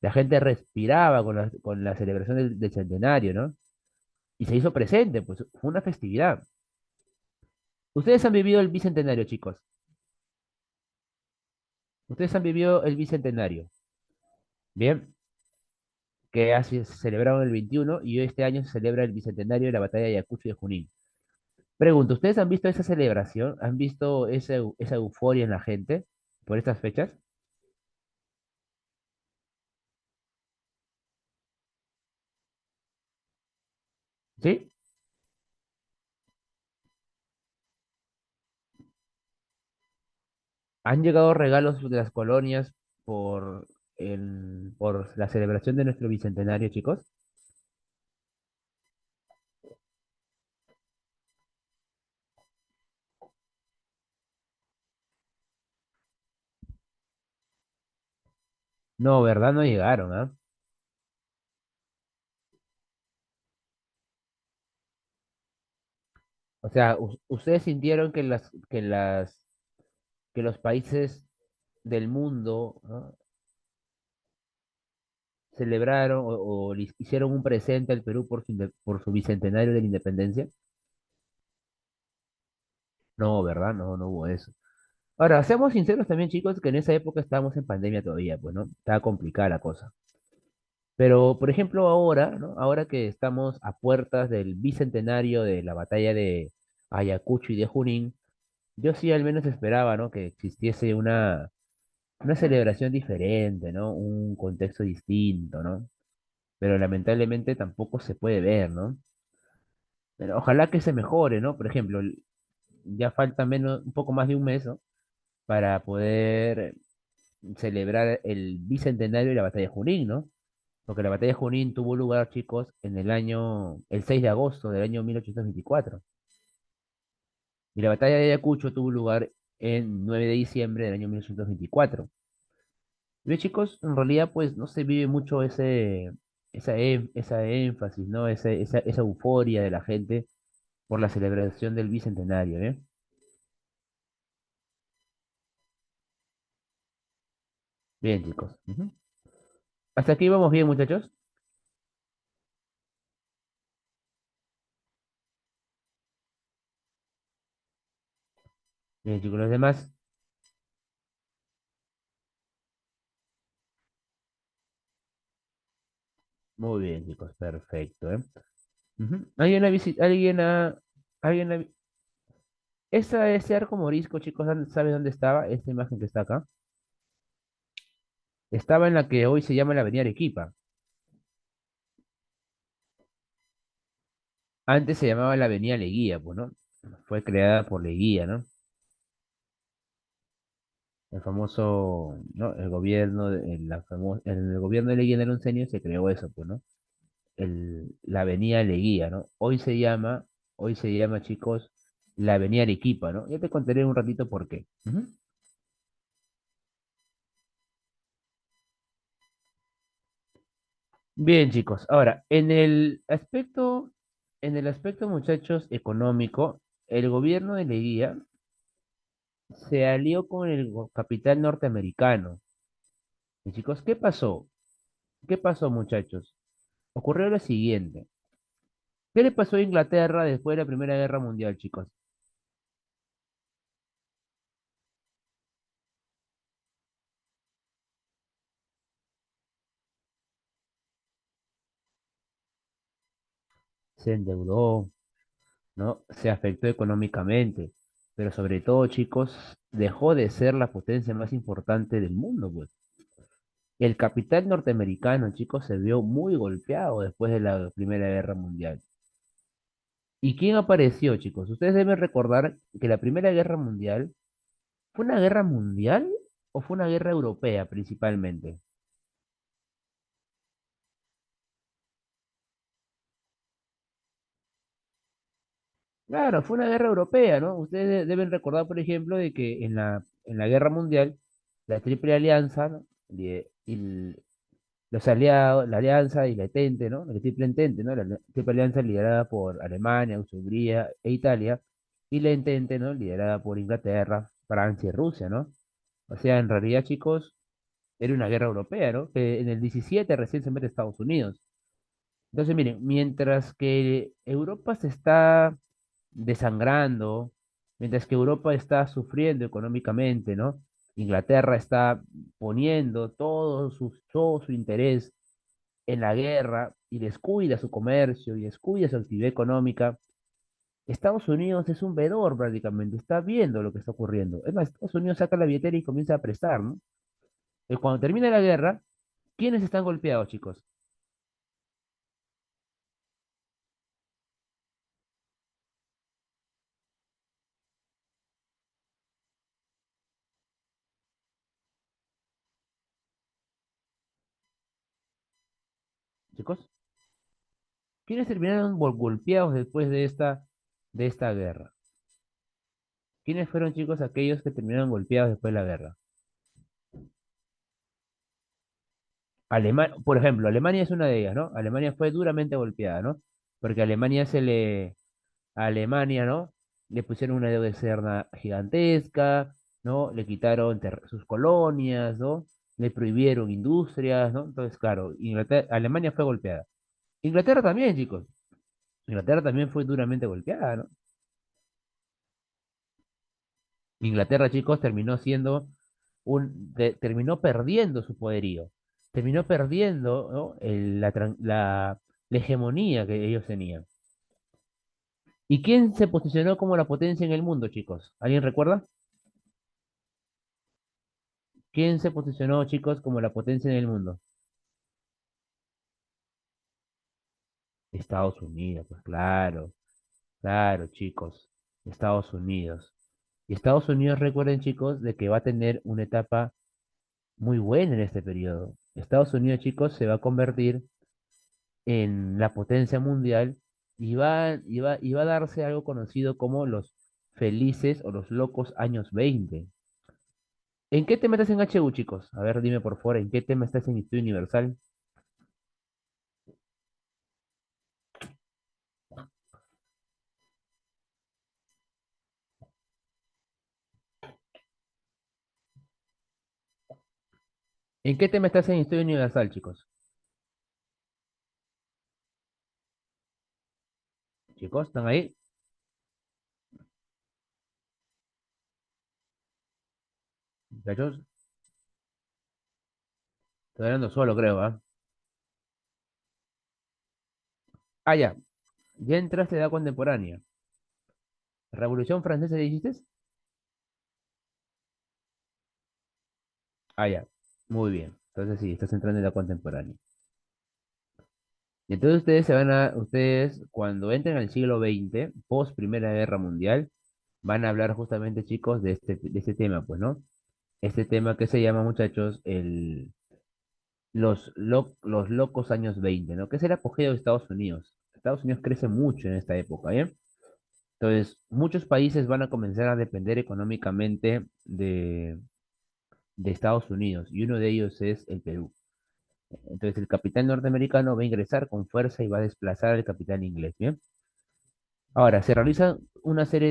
La gente respiraba con la celebración del centenario, ¿no? Y se hizo presente, pues fue una festividad. Ustedes han vivido el bicentenario, chicos. Ustedes han vivido el bicentenario. Bien, que se celebraron el 21 y este año se celebra el bicentenario de la batalla de Ayacucho y de Junín. Pregunto, ¿ustedes han visto esa celebración? ¿Han visto esa euforia en la gente por estas fechas? ¿Sí? ¿Han llegado regalos de las colonias por la celebración de nuestro bicentenario, chicos? No, ¿verdad? No llegaron, ¿ah? O sea, ustedes sintieron que los países del mundo, ¿no? Celebraron o le hicieron un presente al Perú por su bicentenario de la independencia. No, ¿verdad? No, no hubo eso. Ahora, seamos sinceros también, chicos, que en esa época estábamos en pandemia todavía, pues, ¿no? Estaba complicada la cosa. Pero, por ejemplo, ahora, ¿no? Ahora que estamos a puertas del bicentenario de la batalla de Ayacucho y de Junín, yo sí al menos esperaba, ¿no? Que existiese una celebración diferente, ¿no? Un contexto distinto, ¿no? Pero lamentablemente tampoco se puede ver, ¿no? Pero ojalá que se mejore, ¿no? Por ejemplo, ya falta un poco más de un mes, ¿no? Para poder celebrar el bicentenario de la batalla de Junín, ¿no? Porque la batalla de Junín tuvo lugar, chicos, el 6 de agosto del año 1824. Y la batalla de Ayacucho tuvo lugar el 9 de diciembre del año 1824. ¿Ve, chicos? En realidad, pues, no se vive mucho esa énfasis, ¿no? Esa euforia de la gente por la celebración del bicentenario, ¿eh? Bien, chicos. Ujú. Hasta aquí vamos bien, muchachos. Bien, chicos, los demás, muy bien, chicos, perfecto, ¿eh? Ujú. ¿Alguien ese arco morisco, chicos, ¿sabe dónde estaba? Esta imagen que está acá. Estaba en la que hoy se llama la Avenida Arequipa. Antes se llamaba la Avenida Leguía, pues, ¿no? Fue creada por Leguía, ¿no? El famoso, ¿no? El gobierno, en el gobierno de Leguía en el Oncenio se creó eso, pues, ¿no? La Avenida Leguía, ¿no? Hoy se llama, chicos, la Avenida Arequipa, ¿no? Ya te contaré un ratito por qué. Ujú. Bien, chicos. Ahora, en el aspecto, muchachos, económico, el gobierno de Leguía se alió con el capital norteamericano. Y chicos, ¿qué pasó? ¿Qué pasó, muchachos? Ocurrió lo siguiente. ¿Qué le pasó a Inglaterra después de la Primera Guerra Mundial, chicos? Se endeudó, ¿no? Se afectó económicamente, pero sobre todo, chicos, dejó de ser la potencia más importante del mundo, pues. El capital norteamericano, chicos, se vio muy golpeado después de la Primera Guerra Mundial. ¿Y quién apareció, chicos? Ustedes deben recordar que la Primera Guerra Mundial fue una guerra mundial o fue una guerra europea principalmente. Claro, fue una guerra europea, ¿no? Ustedes deben recordar, por ejemplo, de que en la Guerra Mundial, la Triple Alianza, ¿no? Los aliados, la Alianza y la Entente, ¿no? La Triple Entente, ¿no? La Triple Alianza liderada por Alemania, Austria e Italia, y la Entente, ¿no? Liderada por Inglaterra, Francia y Rusia, ¿no? O sea, en realidad, chicos, era una guerra europea, ¿no? Que en el 17 recién se mete Estados Unidos. Entonces, miren, mientras que Europa se está desangrando, mientras que Europa está sufriendo económicamente, ¿no? Inglaterra está poniendo todo su interés en la guerra y descuida su comercio y descuida su actividad económica. Estados Unidos es un vedor prácticamente, está viendo lo que está ocurriendo. Es más, Estados Unidos saca la billetera y comienza a prestar, ¿no? Y cuando termina la guerra, ¿quiénes están golpeados, chicos? Chicos, ¿quiénes terminaron golpeados después de esta guerra? ¿Quiénes fueron, chicos, aquellos que terminaron golpeados después de la guerra? Por ejemplo, Alemania es una de ellas, ¿no? Alemania fue duramente golpeada, ¿no? Porque a Alemania, ¿no? Le pusieron una deuda externa gigantesca, ¿no? Le quitaron sus colonias, ¿no? Le prohibieron industrias, ¿no? Entonces, claro, Alemania fue golpeada. Inglaterra también, chicos. Inglaterra también fue duramente golpeada, ¿no? Inglaterra, chicos, terminó perdiendo su poderío. Terminó perdiendo, ¿no? la hegemonía que ellos tenían. ¿Y quién se posicionó como la potencia en el mundo, chicos? ¿Alguien recuerda? ¿Quién se posicionó, chicos, como la potencia en el mundo? Estados Unidos, pues claro, claro, chicos. Estados Unidos. Y Estados Unidos, recuerden, chicos, de que va a tener una etapa muy buena en este periodo. Estados Unidos, chicos, se va a convertir en la potencia mundial y va a darse algo conocido como los felices o los locos años 20. ¿En qué tema estás en HU, chicos? A ver, dime por favor, ¿en qué tema estás en Historia Universal? ¿En qué tema estás en Historia Universal, chicos? Chicos, ¿están ahí? Muchachos, estoy hablando solo, creo, ¿ah? Ah, ya. Ya entraste a edad contemporánea. ¿Revolución Francesa dijiste? Ah, ya. Muy bien. Entonces sí, estás entrando en edad contemporánea. Y entonces ustedes cuando entren al siglo XX, post Primera Guerra Mundial, van a hablar justamente, chicos, de este tema, pues, ¿no? Este tema que se llama, muchachos, los locos años 20, ¿no? Que es el apogeo de Estados Unidos. Estados Unidos crece mucho en esta época, ¿bien? Entonces, muchos países van a comenzar a depender económicamente de Estados Unidos, y uno de ellos es el Perú. Entonces, el capital norteamericano va a ingresar con fuerza y va a desplazar al capital inglés, ¿bien? Ahora, se realizan una serie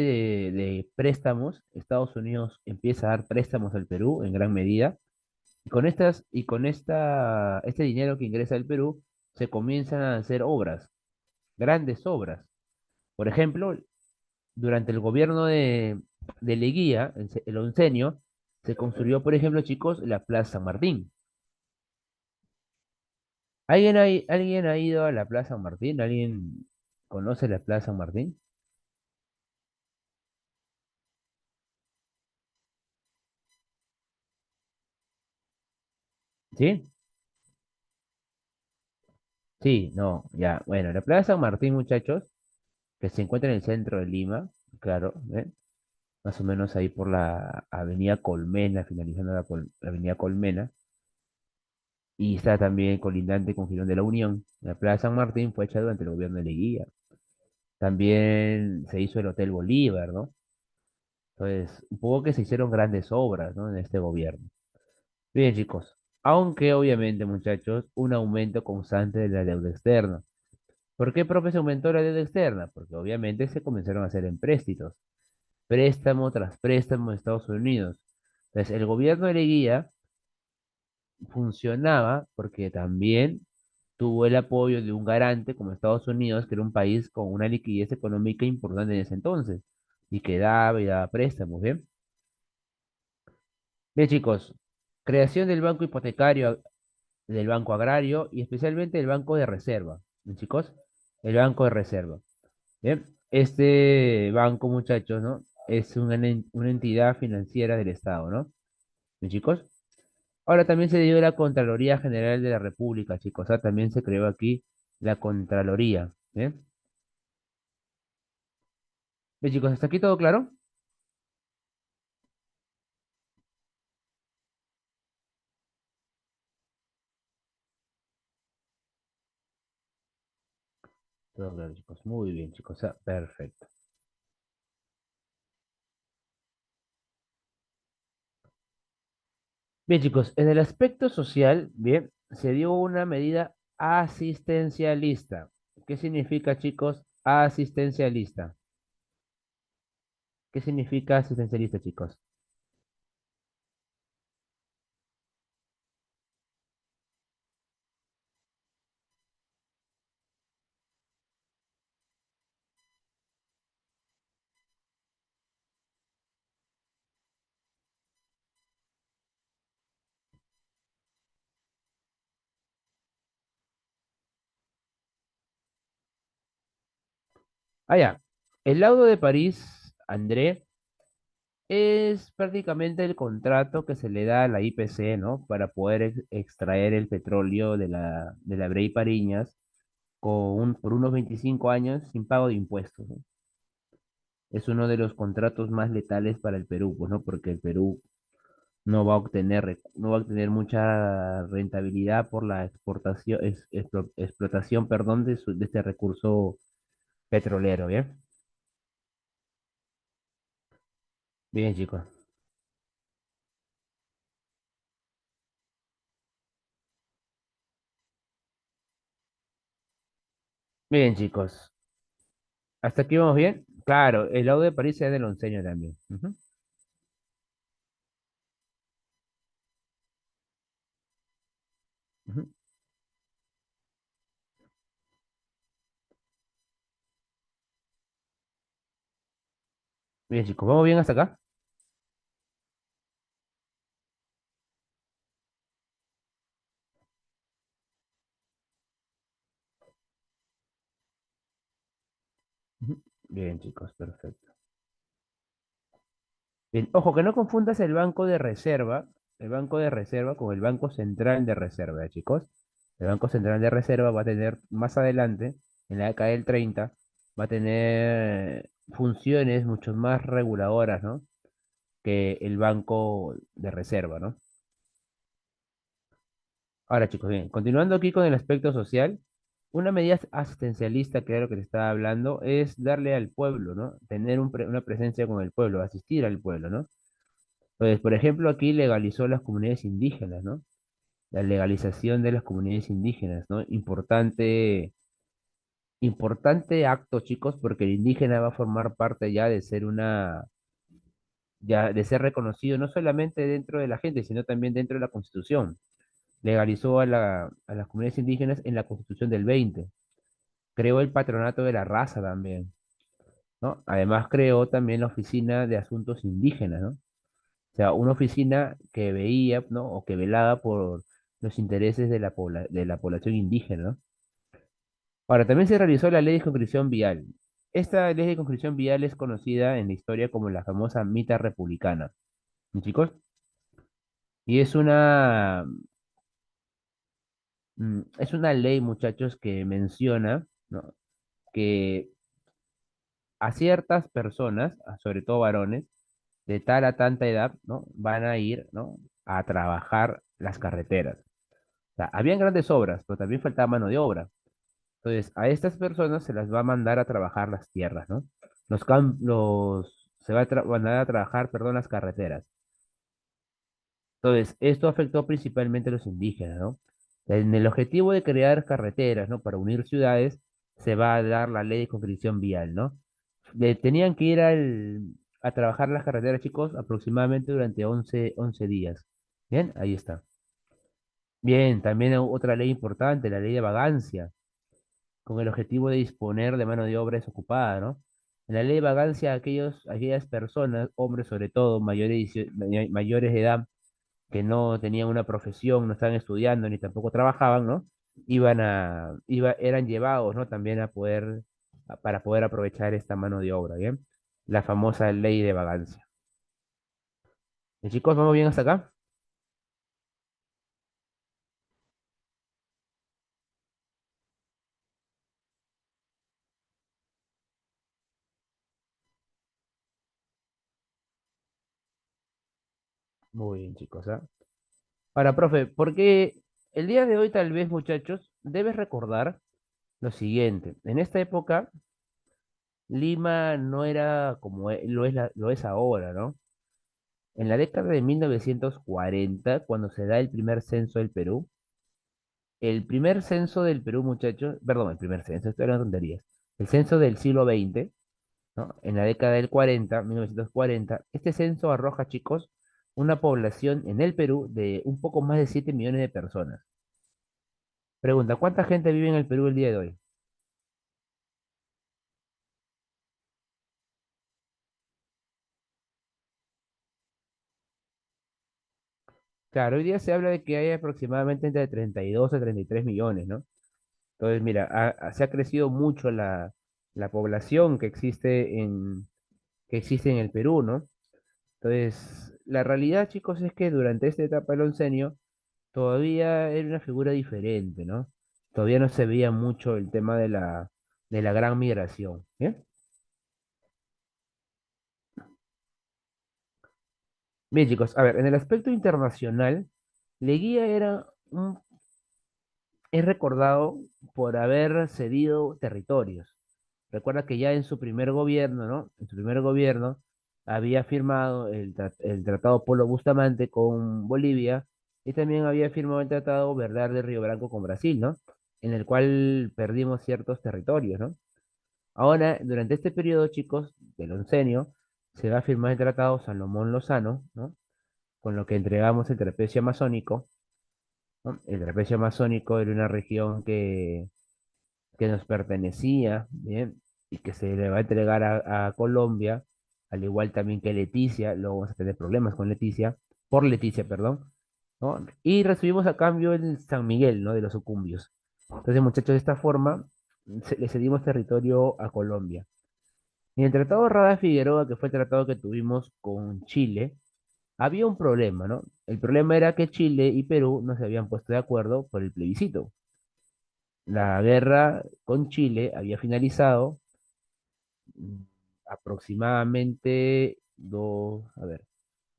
de préstamos. Estados Unidos empieza a dar préstamos al Perú en gran medida. Este dinero que ingresa al Perú, se comienzan a hacer obras, grandes obras. Por ejemplo, durante el gobierno de Leguía, el oncenio, se construyó, por ejemplo, chicos, la Plaza San Martín. ¿Alguien ha ido a la Plaza San Martín? ¿Alguien conoce la Plaza San Martín? ¿Sí? Sí, no, ya. Bueno, la Plaza San Martín, muchachos, que se encuentra en el centro de Lima, claro, ¿eh? Más o menos ahí por la Avenida Colmena, finalizando la Avenida Colmena, y está también colindante con Girón de la Unión. La Plaza San Martín fue hecha durante el gobierno de Leguía. También se hizo el Hotel Bolívar, ¿no? Entonces, un poco que se hicieron grandes obras, ¿no? En este gobierno. Bien, chicos, aunque obviamente, muchachos, un aumento constante de la deuda externa. ¿Por qué, profe, se aumentó la deuda externa? Porque obviamente se comenzaron a hacer empréstitos, préstamo tras préstamo de Estados Unidos. Entonces, el gobierno de Leguía funcionaba porque también tuvo el apoyo de un garante como Estados Unidos, que era un país con una liquidez económica importante en ese entonces, y que daba y daba préstamos, ¿bien? Bien, chicos, creación del banco hipotecario, del banco agrario y especialmente el banco de reserva. ¿Bien, chicos? El banco de reserva. Bien, este banco, muchachos, ¿no? Es una entidad financiera del Estado, ¿no? Bien, chicos. Ahora también se dio la Contraloría General de la República, chicos. También se creó aquí la Contraloría. ¿Bien? Bien, chicos, ¿hasta aquí todo claro? Todo claro, chicos. Muy bien, chicos. Perfecto. Bien, chicos, en el aspecto social, bien, se dio una medida asistencialista. ¿Qué significa, chicos, asistencialista? ¿Qué significa asistencialista, chicos? Ah, ya. El laudo de París, André, es prácticamente el contrato que se le da a la IPC, ¿no? Para poder extraer el petróleo de la Brey Pariñas por unos 25 años sin pago de impuestos, ¿no? Es uno de los contratos más letales para el Perú, pues, ¿no? Porque el Perú no va a obtener mucha rentabilidad por la explotación, perdón, de este recurso petrolero, ¿bien? Bien, chicos. Bien, chicos. ¿Hasta aquí vamos bien? Claro, el laudo de París es del onceño también. Ujú, ujú. Bien, chicos, ¿vamos bien hasta acá? Ujú. Bien, chicos, perfecto. Bien, ojo, que no confundas el banco de reserva con el Banco Central de Reserva, chicos. El Banco Central de Reserva va a tener más adelante, en la década del 30, va a tener funciones mucho más reguladoras, ¿no? Que el Banco de Reserva, ¿no? Ahora, chicos, bien, continuando aquí con el aspecto social, una medida asistencialista, que era lo que te estaba hablando, es darle al pueblo, ¿no? Tener una presencia con el pueblo, asistir al pueblo, ¿no? Pues, por ejemplo, aquí legalizó las comunidades indígenas, ¿no? La legalización de las comunidades indígenas, ¿no? Importante acto, chicos, porque el indígena va a formar parte ya de ser ya de ser reconocido no solamente dentro de la gente, sino también dentro de la Constitución. Legalizó a las comunidades indígenas en la Constitución del 20. Creó el patronato de la raza también, ¿no? Además creó también la Oficina de Asuntos Indígenas, ¿no? O sea, una oficina que veía, ¿no? O que velaba por los intereses de de la población indígena, ¿no? Ahora, también se realizó la ley de conscripción vial. Esta ley de conscripción vial es conocida en la historia como la famosa mita republicana, ¿sí, chicos? Y es una ley, muchachos, que menciona, ¿no? Que a ciertas personas, sobre todo varones, de tal a tanta edad, ¿no? Van a ir, ¿no? A trabajar las carreteras. O sea, habían grandes obras, pero también faltaba mano de obra. Entonces, a estas personas se las va a mandar a trabajar las tierras, ¿no? Se va a mandar a trabajar, perdón, las carreteras. Entonces, esto afectó principalmente a los indígenas, ¿no? En el objetivo de crear carreteras, ¿no? Para unir ciudades, se va a dar la ley de construcción vial, ¿no? Tenían que ir a trabajar las carreteras, chicos, aproximadamente durante 11 días. Bien, ahí está. Bien, también otra ley importante, la ley de vagancia, con el objetivo de disponer de mano de obra desocupada, ¿no? En la ley de vagancia, aquellas personas, hombres sobre todo, mayores de edad, que no tenían una profesión, no estaban estudiando ni tampoco trabajaban, ¿no? Eran llevados, ¿no? También para poder aprovechar esta mano de obra, ¿bien? La famosa ley de vagancia. Chicos, ¿vamos bien hasta acá? Muy bien, chicos, ¿ah? Ahora, profe, porque el día de hoy tal vez, muchachos, debes recordar lo siguiente. En esta época, Lima no era como lo es ahora, ¿no? En la década de 1940, cuando se da el primer censo del Perú, el primer censo del Perú, muchachos, perdón, el primer censo, esto eran tonterías. El censo del siglo XX, ¿no? En la década del 40, 1940, este censo arroja, chicos, una población en el Perú de un poco más de 7 millones de personas. Pregunta, ¿cuánta gente vive en el Perú el día de hoy? Claro, hoy día se habla de que hay aproximadamente entre 32 a 33 millones, ¿no? Entonces, mira, se ha crecido mucho la población que existe en el Perú, ¿no? Entonces, la realidad, chicos, es que durante esta etapa del oncenio todavía era una figura diferente, ¿no? Todavía no se veía mucho el tema de la gran migración, ¿bien? Bien, chicos, a ver, en el aspecto internacional, Leguía es recordado por haber cedido territorios. Recuerda que ya en su primer gobierno, ¿no? En su primer gobierno había firmado el Tratado Polo Bustamante con Bolivia y también había firmado el Tratado Verdad de Río Branco con Brasil, ¿no? En el cual perdimos ciertos territorios, ¿no? Ahora, durante este periodo, chicos, del oncenio, se va a firmar el Tratado Salomón-Lozano, ¿no? Con lo que entregamos el trapecio amazónico, ¿no? El trapecio amazónico era una región que nos pertenecía, ¿bien? Y que se le va a entregar a Colombia, al igual también que Leticia, luego vamos a tener problemas con Leticia, por Leticia, perdón, ¿no? Y recibimos a cambio el San Miguel, ¿no? De los sucumbios. Entonces, muchachos, de esta forma le cedimos territorio a Colombia. En el Tratado Rada Figueroa, que fue el tratado que tuvimos con Chile, había un problema, ¿no? El problema era que Chile y Perú no se habían puesto de acuerdo por el plebiscito. La guerra con Chile había finalizado mm, aproximadamente a ver,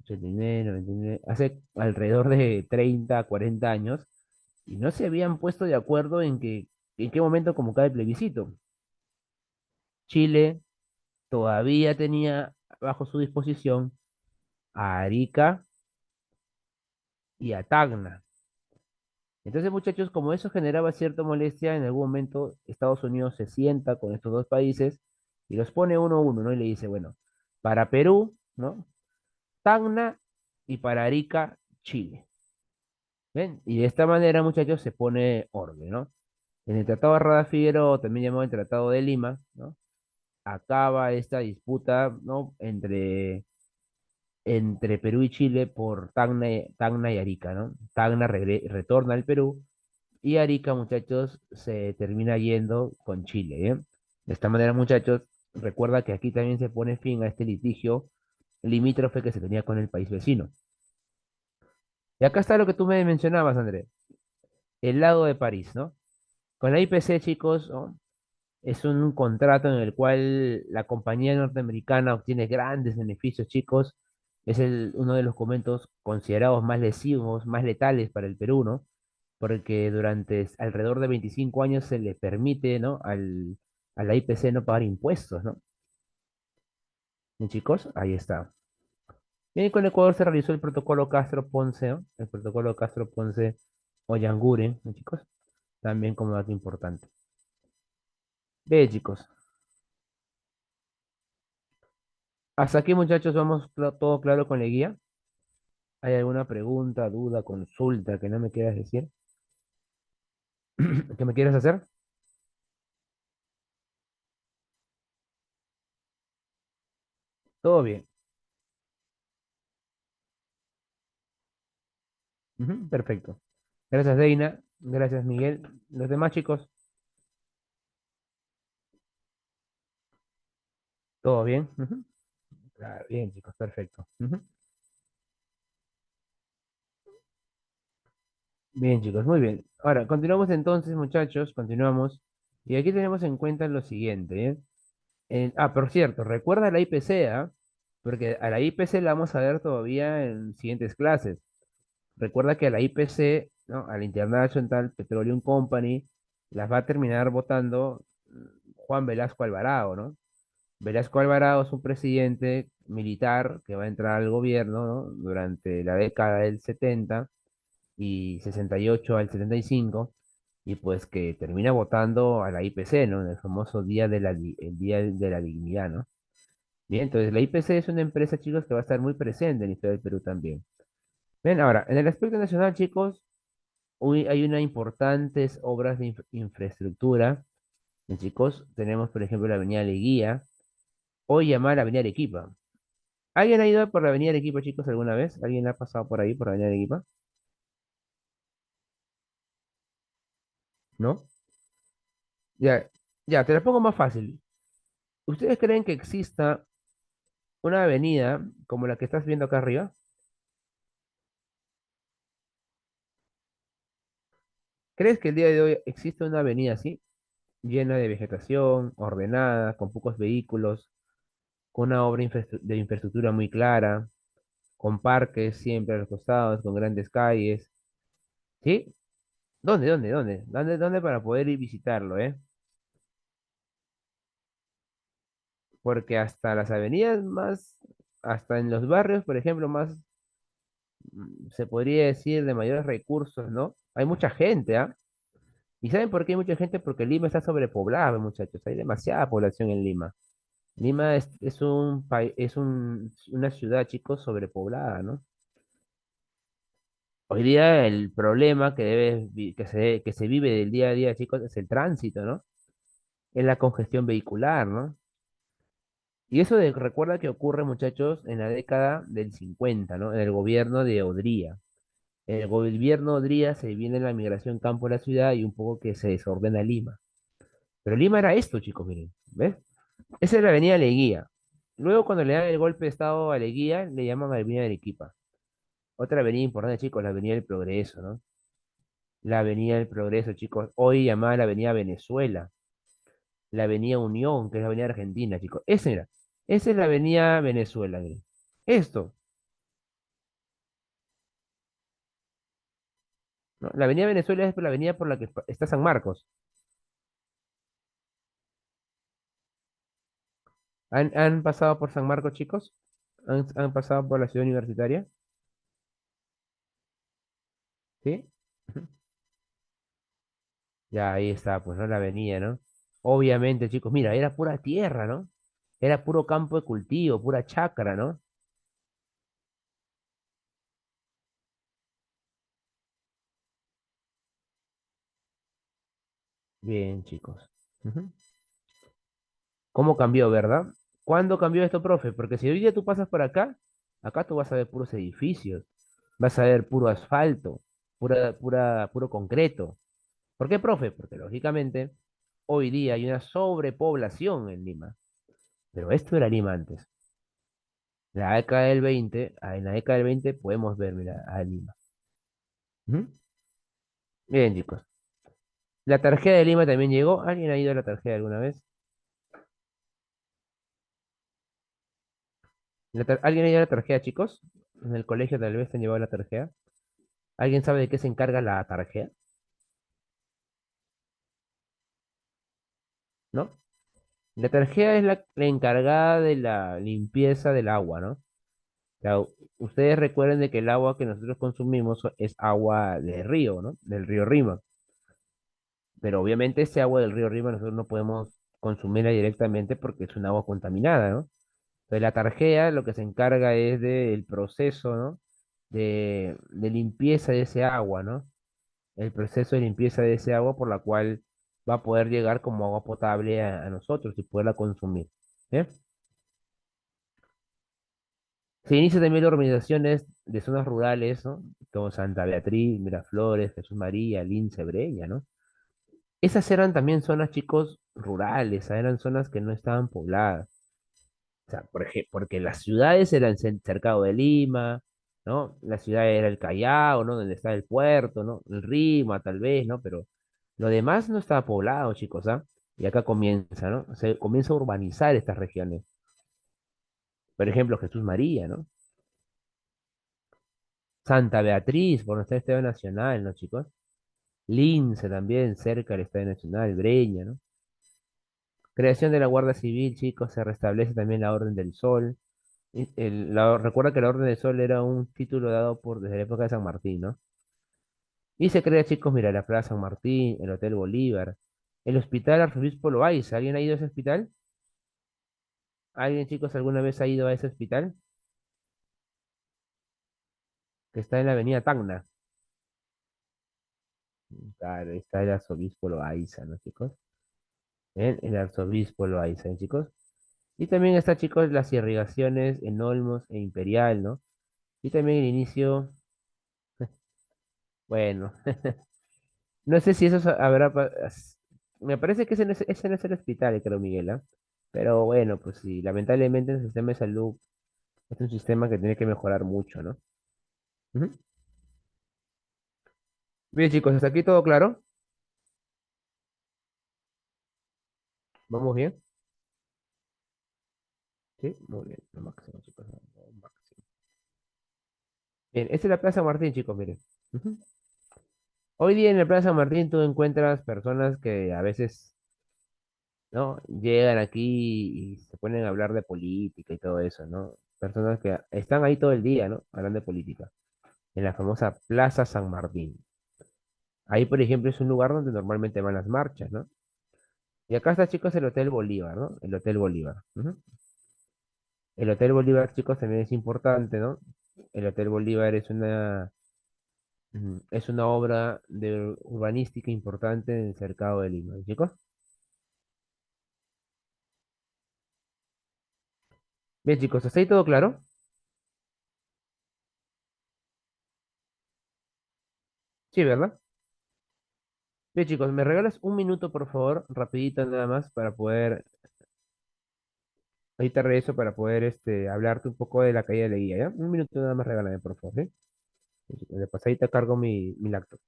89, 99, hace alrededor de 30, 40 años, y no se habían puesto de acuerdo en qué momento convocar el plebiscito. Chile todavía tenía bajo su disposición a Arica y a Tacna. Entonces, muchachos, como eso generaba cierta molestia, en algún momento Estados Unidos se sienta con estos dos países y los pone uno a uno, ¿no? Y le dice, bueno, para Perú, ¿no? Tacna y para Arica, Chile. ¿Ven? Y de esta manera, muchachos, se pone orden, ¿no? En el Tratado de Rada Figueroa, también llamado el Tratado de Lima, ¿no? Acaba esta disputa, ¿no? Entre Perú y Chile por Tacna y Arica, ¿no? Tacna retorna al Perú y Arica, muchachos, se termina yendo con Chile, ¿eh? De esta manera, muchachos, recuerda que aquí también se pone fin a este litigio limítrofe que se tenía con el país vecino. Y acá está lo que tú me mencionabas, André, el Lago de París, ¿no? Con la IPC, chicos, ¿no? Es un contrato en el cual la compañía norteamericana obtiene grandes beneficios, chicos. Es uno de los documentos considerados más lesivos, más letales para el Perú, ¿no? Porque durante alrededor de 25 años se le permite, ¿no? A la IPC no pagar impuestos, ¿no? Bien, chicos, ahí está. Bien, con Ecuador se realizó el protocolo Castro-Ponce, ¿no? El protocolo Castro-Ponce-Ollangure, ¿no, chicos? También como dato importante. Bien, chicos. Hasta aquí, muchachos, vamos todo claro con la guía. ¿Hay alguna pregunta, duda, consulta que no me quieras decir? ¿Que me quieras hacer? Todo bien. Ujú, perfecto. Gracias, Deina. Gracias, Miguel. Los demás chicos, ¿todo bien? Ujú. Claro, bien, chicos, perfecto. Ujú. Bien, chicos, muy bien. Ahora, continuamos entonces, muchachos, continuamos. Y aquí tenemos en cuenta lo siguiente, ¿eh? Por cierto, recuerda la IPC, ¿ah? Porque a la IPC la vamos a ver todavía en siguientes clases. Recuerda que a la IPC, ¿no? A la International Petroleum Company, las va a terminar votando Juan Velasco Alvarado, ¿no? Velasco Alvarado es un presidente militar que va a entrar al gobierno, ¿no? Durante la década del 70 y 68 al 75, y pues que termina votando a la IPC, ¿no? En el famoso el Día de la Dignidad, ¿no? Bien, entonces la IPC es una empresa, chicos, que va a estar muy presente en la historia del Perú también. Bien, ahora, en el aspecto nacional, chicos, hoy hay unas importantes obras de infraestructura. Chicos, tenemos, por ejemplo, la Avenida Leguía, hoy llamada Avenida Arequipa. ¿Alguien ha ido por la Avenida Arequipa, chicos, alguna vez? ¿Alguien ha pasado por ahí, por la Avenida Arequipa? ¿No? Ya, ya, te la pongo más fácil. ¿Ustedes creen que exista una avenida como la que estás viendo acá arriba? ¿Crees que el día de hoy existe una avenida así, llena de vegetación, ordenada, con pocos vehículos, con una obra de infraestructura muy clara, con parques siempre a los costados, con grandes calles? ¿Sí? ¿Dónde para poder ir visitarlo, eh? Porque hasta las avenidas más, hasta en los barrios, por ejemplo, más, se podría decir, de mayores recursos, ¿no? Hay mucha gente, ¿ah? ¿Y saben por qué hay mucha gente? Porque Lima está sobrepoblado, muchachos. Hay demasiada población en Lima. Lima es una ciudad, chicos, sobrepoblada, ¿no? Hoy día el problema que se vive del día a día, chicos, es el tránsito, ¿no? Es la congestión vehicular, ¿no? Y recuerda que ocurre, muchachos, en la década del 50, ¿no? En el gobierno de Odría. En el gobierno de Odría se viene la migración campo a la ciudad y un poco que se desordena Lima. Pero Lima era esto, chicos, miren, ¿ves? Esa es la avenida Leguía. Luego, cuando le dan el golpe de estado a Leguía, le llaman Avenida de Arequipa. Otra avenida importante, chicos, la Avenida del Progreso, ¿no? La Avenida del Progreso, chicos, hoy llamada la Avenida Venezuela, la Avenida Unión, que es la Avenida Argentina, chicos. Esa es la Avenida Venezuela, miren. Esto, ¿no? La Avenida Venezuela es por la avenida por la que está San Marcos. ¿Han pasado por San Marcos, chicos? ¿Han pasado por la ciudad universitaria? ¿Sí? Ujú. Ya ahí está, pues, ¿no? La avenida, ¿no? Obviamente, chicos, mira, era pura tierra, ¿no? Era puro campo de cultivo, pura chacra, ¿no? Bien, chicos. Ujú. ¿Cómo cambió, verdad? ¿Cuándo cambió esto, profe? Porque si hoy día tú pasas por acá, acá tú vas a ver puros edificios, vas a ver puro asfalto, puro concreto. ¿Por qué, profe? Porque lógicamente hoy día hay una sobrepoblación en Lima. Pero esto era Lima antes. La década del 20, en la década del 20 podemos ver, mira, a Lima. Ujú. Bien, chicos. La tarjeta de Lima también llegó. ¿Alguien ha ido a la tarjeta alguna vez? ¿Alguien ha ido a la tarjeta, chicos? En el colegio tal vez te han llevado la tarjeta. ¿Alguien sabe de qué se encarga la tarjeta? ¿No? La tarjeta es la encargada de la limpieza del agua, ¿no? O sea, ustedes recuerden de que el agua que nosotros consumimos es agua de río, ¿no? Del río Rima. Pero obviamente ese agua del río Rima nosotros no podemos consumirla directamente porque es un agua contaminada, ¿no? Entonces la tarjeta lo que se encarga es del proceso, ¿no? De limpieza de ese agua, ¿no? El proceso de limpieza de ese agua por la cual va a poder llegar como agua potable a nosotros y poderla consumir. ¿Eh? Se inicia también la urbanizaciones de zonas rurales, ¿no? Como Santa Beatriz, Miraflores, Jesús María, Lince, Breña, ¿no? Esas eran también zonas, chicos, rurales, eran zonas que no estaban pobladas. O sea, por ejemplo, porque las ciudades eran cercado de Lima, ¿no? La ciudad era el Callao, ¿no? Donde está el puerto, ¿no? El Rima, tal vez, ¿no? Pero lo demás no estaba poblado, chicos, ¿ah? Y acá comienza, ¿no? Se comienza a urbanizar estas regiones. Por ejemplo, Jesús María, ¿no? Santa Beatriz, por nuestra Estadio Nacional, ¿no, chicos? Lince también, cerca del Estadio Nacional, Breña, ¿no? Creación de la Guardia Civil, chicos, se restablece también la Orden del Sol. Recuerda que la Orden del Sol era un título dado por desde la época de San Martín, ¿no? Y se crea, chicos, mira, la Plaza San Martín, el Hotel Bolívar, el Hospital Arzobispo Loaiza. ¿Alguien ha ido a ese hospital? ¿Alguien, chicos, alguna vez ha ido a ese hospital? Que está en la avenida Tacna. Claro, ahí está el Arzobispo Loaiza, ¿no, chicos? Bien, el Arzobispo Loaiza, ¿eh, chicos? Y también está, chicos, las irrigaciones en Olmos e Imperial, ¿no? Y también el inicio, bueno, no sé si eso habrá. Me parece que ese no es el hospital, creo, Miguel, ¿ah? Pero bueno, pues sí, lamentablemente el sistema de salud es un sistema que tiene que mejorar mucho, ¿no? Ujú. Bien, chicos, hasta aquí todo claro. Vamos bien. Sí, muy bien, lo máximo, chicos. Lo máximo. Bien, esta es la Plaza Martín, chicos, miren. Ujú. Hoy día en la Plaza Martín tú encuentras personas que a veces, ¿no? Llegan aquí y se ponen a hablar de política y todo eso, ¿no? Personas que están ahí todo el día, ¿no? Hablando de política. En la famosa Plaza San Martín. Ahí, por ejemplo, es un lugar donde normalmente van las marchas, ¿no? Y acá está, chicos, el Hotel Bolívar, ¿no? El Hotel Bolívar. Ujú. El Hotel Bolívar, chicos, también es importante, ¿no? El Hotel Bolívar es una obra de urbanística importante en el cercado de Lima, chicos. Bien, chicos, ¿hasta ahí todo claro? Sí, ¿verdad? Bien, chicos, ¿me regalas un minuto, por favor? Rapidito nada más para poder Ahorita regreso para poder hablarte un poco de la caída de la guía, ¿ya? Un minuto nada más regálame, por favor, ¿sí? De pasadita cargo mi laptop.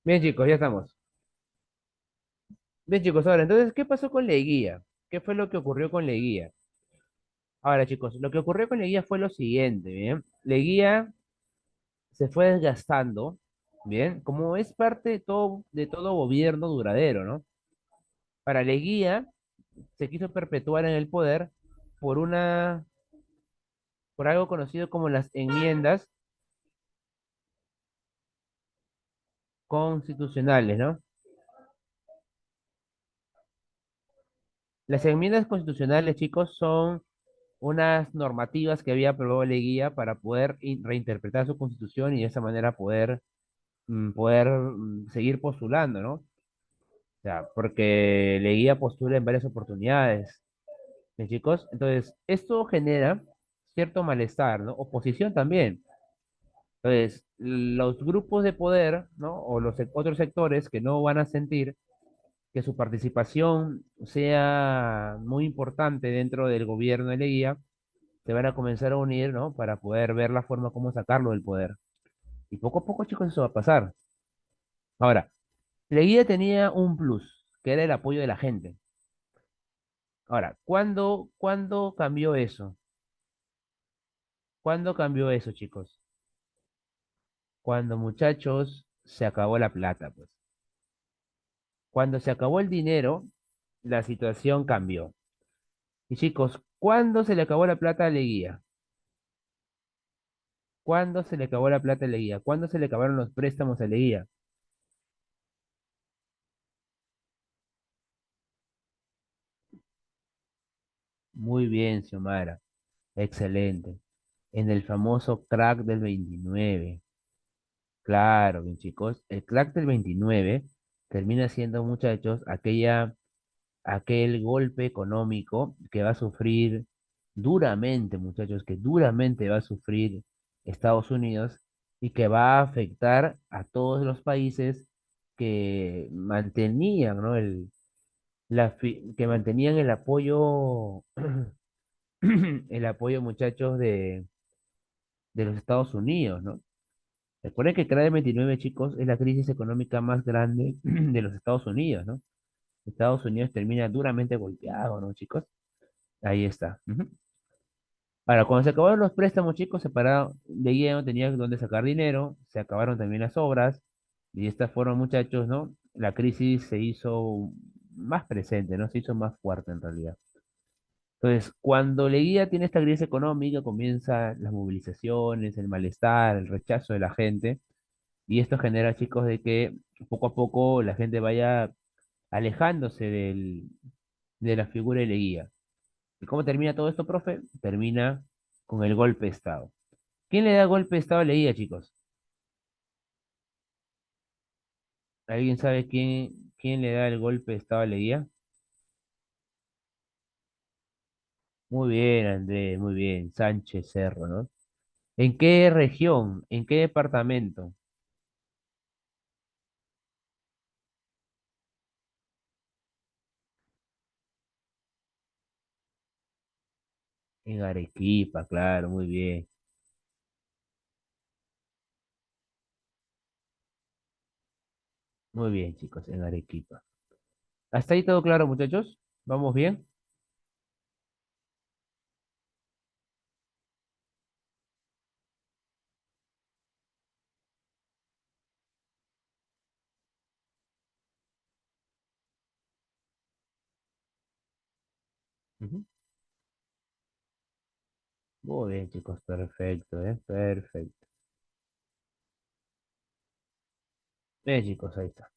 Bien, chicos, ya estamos. Bien, chicos, ahora, entonces, ¿qué pasó con Leguía? ¿Qué fue lo que ocurrió con Leguía? Ahora, chicos, lo que ocurrió con Leguía fue lo siguiente, ¿bien? Leguía se fue desgastando, ¿bien? Como es parte de todo gobierno duradero, ¿no? Para Leguía se quiso perpetuar en el poder por por algo conocido como las enmiendas constitucionales, ¿no? Las enmiendas constitucionales, chicos, son unas normativas que había aprobado Leguía para poder reinterpretar su constitución y de esa manera seguir postulando, ¿no? O sea, porque Leguía postula en varias oportunidades, ¿sí, chicos? Entonces, esto genera cierto malestar, ¿no? Oposición también. Entonces, los grupos de poder, ¿no? O los otros sectores que no van a sentir que su participación sea muy importante dentro del gobierno de Leguía, se van a comenzar a unir, ¿no? Para poder ver la forma como sacarlo del poder. Y poco a poco, chicos, eso va a pasar. Ahora, Leguía tenía un plus, que era el apoyo de la gente. Ahora, ¿cuándo cambió eso? ¿Cuándo cambió eso, chicos? Cuando, muchachos, se acabó la plata, pues. Cuando se acabó el dinero, la situación cambió. Y chicos, ¿cuándo se le acabó la plata a Leguía? ¿Cuándo se le acabó la plata a Leguía? ¿Cuándo se le acabaron los préstamos a Leguía? Muy bien, Xiomara. Excelente. En el famoso crack del 29. Claro, bien chicos. El crack del 29 termina siendo, muchachos, aquel golpe económico que va a sufrir duramente, muchachos, que duramente va a sufrir Estados Unidos y que va a afectar a todos los países que mantenían, ¿no? Que mantenían el apoyo, el apoyo, muchachos, de los Estados Unidos, ¿no? Recuerden que el CRA 29, chicos, es la crisis económica más grande de los Estados Unidos, ¿no? Estados Unidos termina duramente golpeado, ¿no, chicos? Ahí está. Ujú. Ahora, cuando se acabaron los préstamos, chicos, se pararon, de ya no tenía dónde sacar dinero, se acabaron también las obras, y de esta forma, muchachos, ¿no? La crisis se hizo más presente, ¿no? Se hizo más fuerte en realidad. Entonces, cuando Leguía tiene esta crisis económica, comienzan las movilizaciones, el malestar, el rechazo de la gente, y esto genera, chicos, de que poco a poco la gente vaya alejándose de la figura de Leguía. ¿Y cómo termina todo esto, profe? Termina con el golpe de Estado. ¿Quién le da golpe de Estado a Leguía, chicos? ¿Alguien sabe quién le da el golpe de Estado a Leguía? Muy bien, Andrés, muy bien. Sánchez Cerro, ¿no? ¿En qué región? ¿En qué departamento? En Arequipa, claro, muy bien. Muy bien, chicos, en Arequipa. ¿Hasta ahí todo claro, muchachos? ¿Vamos bien? Ujú. Muy bien, chicos, perfecto, ¿eh? Perfecto. Bien, chicos, ahí está.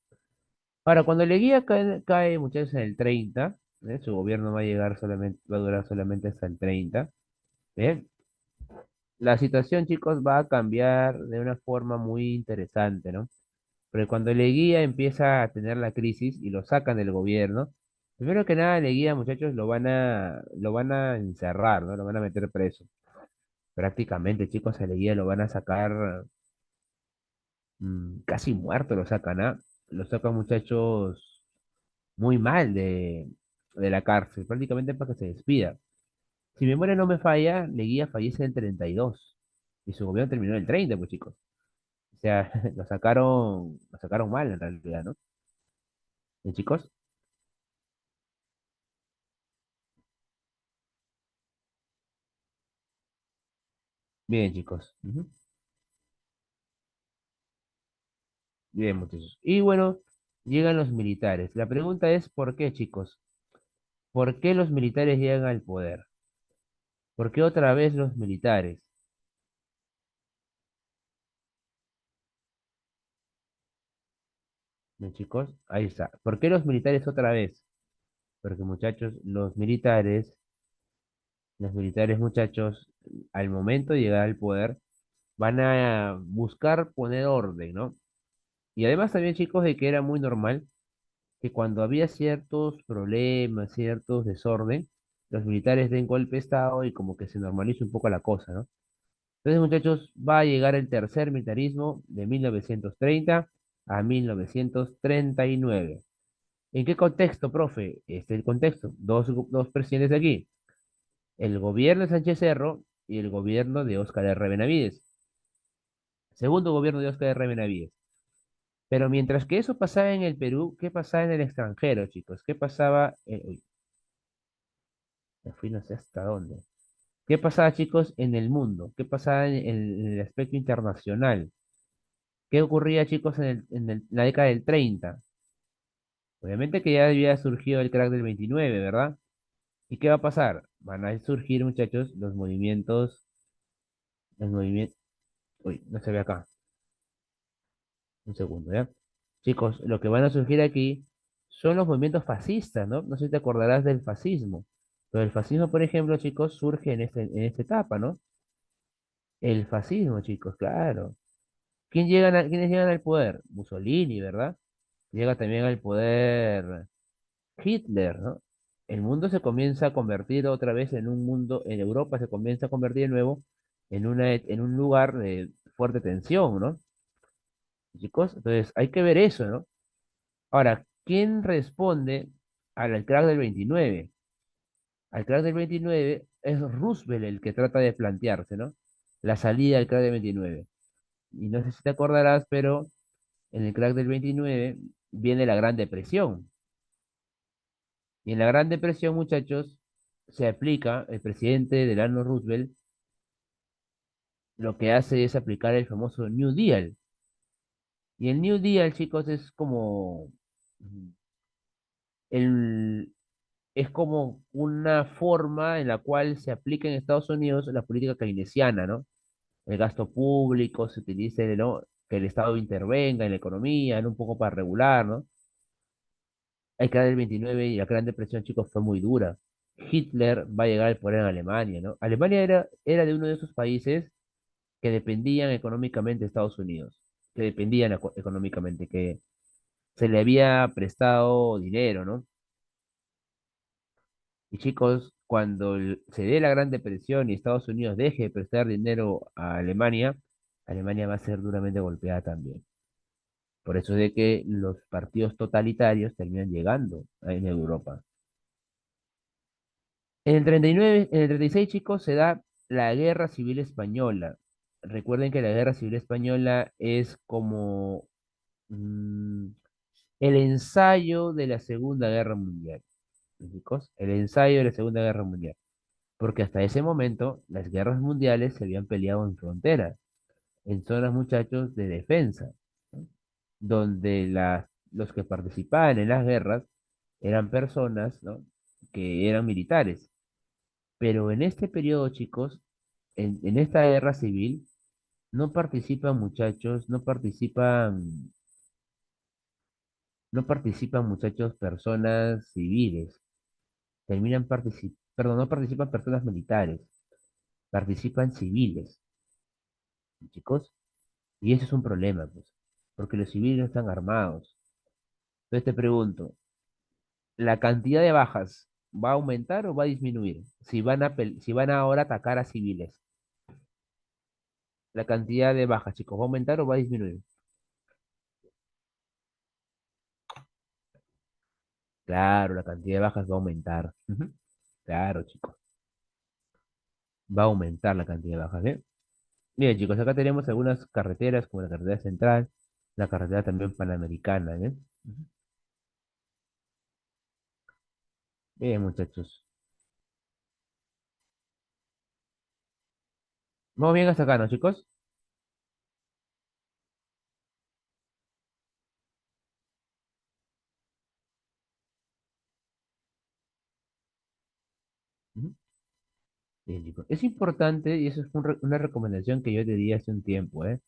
Ahora, cuando Leguía cae, muchachos, en el 30, ¿eh? Su gobierno va a llegar solamente, va a durar solamente hasta el 30, ¿eh? La situación, chicos, va a cambiar de una forma muy interesante, ¿no? Porque cuando Leguía empieza a tener la crisis y lo sacan del gobierno, primero que nada, Leguía, muchachos, lo van a encerrar, ¿no? Lo van a meter preso. Prácticamente, chicos, a Leguía lo van a sacar casi muerto, lo sacan, ¿ah? Lo sacan, muchachos, muy mal de la cárcel, prácticamente para que se despida. Si mi memoria no me falla, Leguía fallece en el 32 y su gobierno terminó en el 30, pues, chicos. O sea, lo sacaron mal en realidad, ¿no? ¿Y, chicos? Bien, chicos. Ujú. Bien, muchachos. Y bueno, llegan los militares. La pregunta es, ¿por qué, chicos? ¿Por qué los militares llegan al poder? ¿Por qué otra vez los militares? Bien, chicos, ahí está. ¿Por qué los militares otra vez? Porque, muchachos, los militares, muchachos, al momento de llegar al poder, van a buscar poner orden, ¿no? Y además también, chicos, de que era muy normal que cuando había ciertos problemas, ciertos desorden, los militares den golpe de Estado y como que se normalice un poco la cosa, ¿no? Entonces, muchachos, va a llegar el tercer militarismo de 1930 a 1939. ¿En qué contexto, profe? Este es el contexto. Dos presidentes de aquí. El gobierno de Sánchez Cerro y el gobierno de Óscar R. Benavides. Segundo gobierno de Óscar R. Benavides. Pero mientras que eso pasaba en el Perú, ¿qué pasaba en el extranjero, chicos? ¿Qué pasaba? Uy, me fui no sé hasta dónde. ¿Qué pasaba, chicos, en el mundo? ¿Qué pasaba en el aspecto internacional? ¿Qué ocurría, chicos, en la década del 30? Obviamente que ya había surgido el crack del 29, ¿verdad? ¿Y qué va a pasar? Van a surgir, muchachos, los movimientos, uy, no se ve acá, un segundo, ¿ya? Chicos, lo que van a surgir aquí son los movimientos fascistas, ¿no? No sé si te acordarás del fascismo. Pero el fascismo, por ejemplo, chicos, surge en esta etapa, ¿no? El fascismo, chicos, claro. ¿Quiénes llegan al poder? Mussolini, ¿verdad? Llega también al poder Hitler, ¿no? El mundo se comienza a convertir otra vez en un mundo, en Europa se comienza a convertir de nuevo en un lugar de fuerte tensión, ¿no? Chicos, entonces hay que ver eso, ¿no? Ahora, ¿quién responde al crack del 29? Al crack del 29 es Roosevelt el que trata de plantearse, ¿no? La salida del crack del 29. Y no sé si te acordarás, pero en el crack del 29 viene la Gran Depresión. Y en la Gran Depresión, muchachos, se aplica, el presidente Delano Roosevelt lo que hace es aplicar el famoso New Deal. Y el New Deal, chicos, es como el, es como una forma en la cual se aplica en Estados Unidos la política keynesiana, ¿no? El gasto público, se utilice, ¿no? Que el Estado intervenga en la economía, ¿no? Un poco para regular, ¿no? El crear el 29 y la Gran Depresión, chicos, fue muy dura. Hitler va a llegar al poder en Alemania, ¿no? Alemania era de uno de esos países que dependían económicamente de Estados Unidos, que dependían económicamente, que se le había prestado dinero, ¿no? Y chicos, cuando se dé la Gran Depresión y Estados Unidos deje de prestar dinero a Alemania, Alemania va a ser duramente golpeada también. Por eso es de que los partidos totalitarios terminan llegando en Europa. En el 39, en el 36, chicos, se da la Guerra Civil Española. Recuerden que la Guerra Civil Española es como mm, el ensayo de la Segunda Guerra Mundial. ¿Me chicos? El ensayo de la Segunda Guerra Mundial. Porque hasta ese momento las guerras mundiales se habían peleado en fronteras, en zonas, muchachos, de defensa, ¿no? Donde los que participaban en las guerras eran personas, ¿no? Que eran militares. Pero en este periodo, chicos, en esta guerra civil, no participan muchachos, no participan muchachos personas civiles, perdón, no participan personas militares, participan civiles, chicos, y ese es un problema, pues, porque los civiles no están armados. Entonces te pregunto, ¿la cantidad de bajas va a aumentar o va a disminuir? Si van ahora a atacar a civiles, la cantidad de bajas, chicos, ¿va a aumentar o va a disminuir? Claro, la cantidad de bajas va a aumentar. Ujú. Claro, chicos, va a aumentar la cantidad de bajas, ¿eh? Miren, chicos, acá tenemos algunas carreteras, como la carretera central, la carretera también panamericana, ¿eh? Ujú. Bien, muchachos. Vamos bien hasta acá, ¿no, chicos? Ujú. Bien, chicos. Es importante, y eso es una recomendación que yo te di hace un tiempo, ¿eh?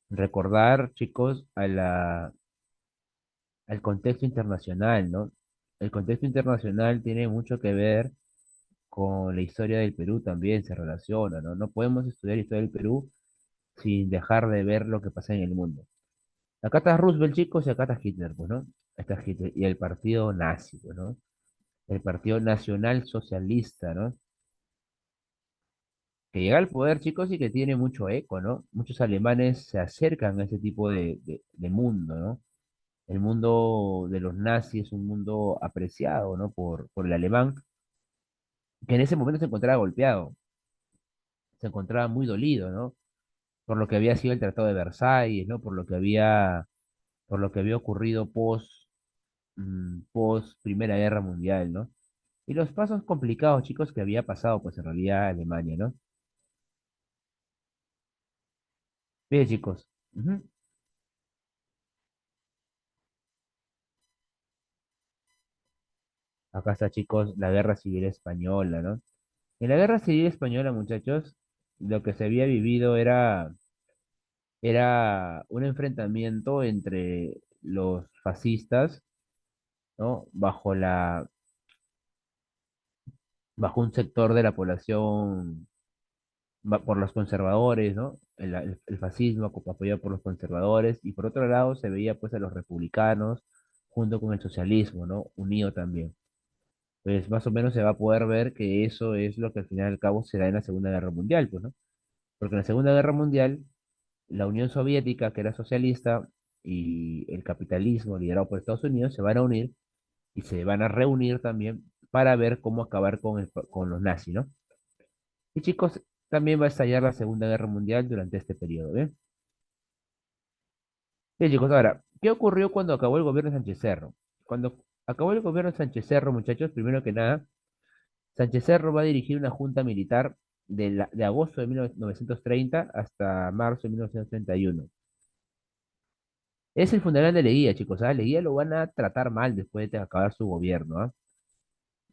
Recordar, chicos, al contexto internacional, ¿no? El contexto internacional tiene mucho que ver con la historia del Perú también, se relaciona, ¿no? No podemos estudiar historia del Perú sin dejar de ver lo que pasa en el mundo. Acá está Roosevelt, chicos, y acá está Hitler, pues, ¿no? Está Hitler y el partido nazi, pues, ¿no? El Partido Nacional Socialista, ¿no? Que llega al poder, chicos, y que tiene mucho eco, ¿no? Muchos alemanes se acercan a ese tipo de mundo, ¿no? El mundo de los nazis es un mundo apreciado, ¿no? Por el alemán, que en ese momento se encontraba golpeado, se encontraba muy dolido, ¿no? Por lo que había sido el Tratado de Versalles, ¿no? Por lo que había ocurrido post Primera Guerra Mundial, ¿no? Y los pasos complicados, chicos, que había pasado, pues en realidad Alemania, ¿no? Bien, chicos. Ujú. Acá está, chicos, la Guerra Civil Española, ¿no? En la Guerra Civil Española, muchachos, lo que se había vivido era un enfrentamiento entre los fascistas, ¿no? Bajo un sector de la población, por los conservadores, ¿no? El fascismo apoyado por los conservadores, y por otro lado se veía pues a los republicanos junto con el socialismo, ¿no? Unido también. Pues más o menos se va a poder ver que eso es lo que al final y al cabo será en la Segunda Guerra Mundial, pues, ¿no? Porque en la Segunda Guerra Mundial, la Unión Soviética, que era socialista, y el capitalismo liderado por Estados Unidos se van a unir y se van a reunir también para ver cómo acabar con los nazis, ¿no? Y chicos, también va a estallar la Segunda Guerra Mundial durante este periodo, ¿bien? Bien, chicos, ahora, ¿qué ocurrió cuando acabó el gobierno de Sánchez Cerro? Cuando acabó el gobierno de Sánchez Cerro, muchachos, primero que nada, Sánchez Cerro va a dirigir una junta militar de agosto de 1930 hasta marzo de 1931. Es el funeral de Leguía, chicos, ¿ah? Leguía lo van a tratar mal después de acabar su gobierno, ¿ah?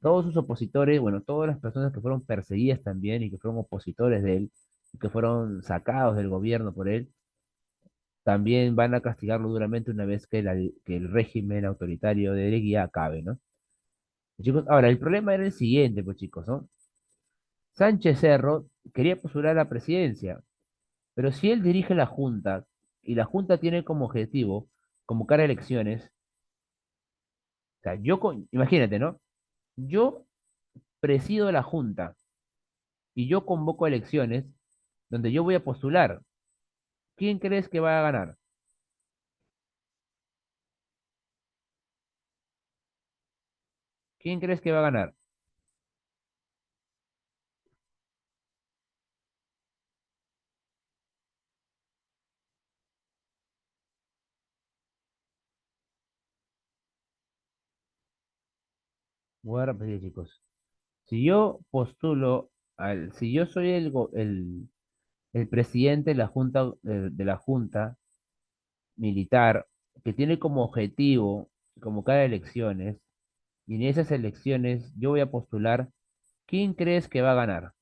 Todos sus opositores, bueno, todas las personas que fueron perseguidas también y que fueron opositores de él, y que fueron sacados del gobierno por él, también van a castigarlo duramente una vez que el régimen autoritario de Leguía acabe, ¿no? Chicos, ahora, el problema era el siguiente, pues chicos, ¿no? Sánchez Cerro quería postular a la presidencia, pero si él dirige la Junta y la Junta tiene como objetivo convocar elecciones, o sea, imagínate, ¿no? Yo presido la Junta y yo convoco elecciones donde yo voy a postular. ¿Quién crees que va a ganar? ¿Quién crees que va a ganar? Voy a repetir, chicos. Si yo postulo si yo soy el presidente de la Junta, de la Junta militar, que tiene como objetivo convocar elecciones, y en esas elecciones yo voy a postular, ¿quién crees que va a ganar?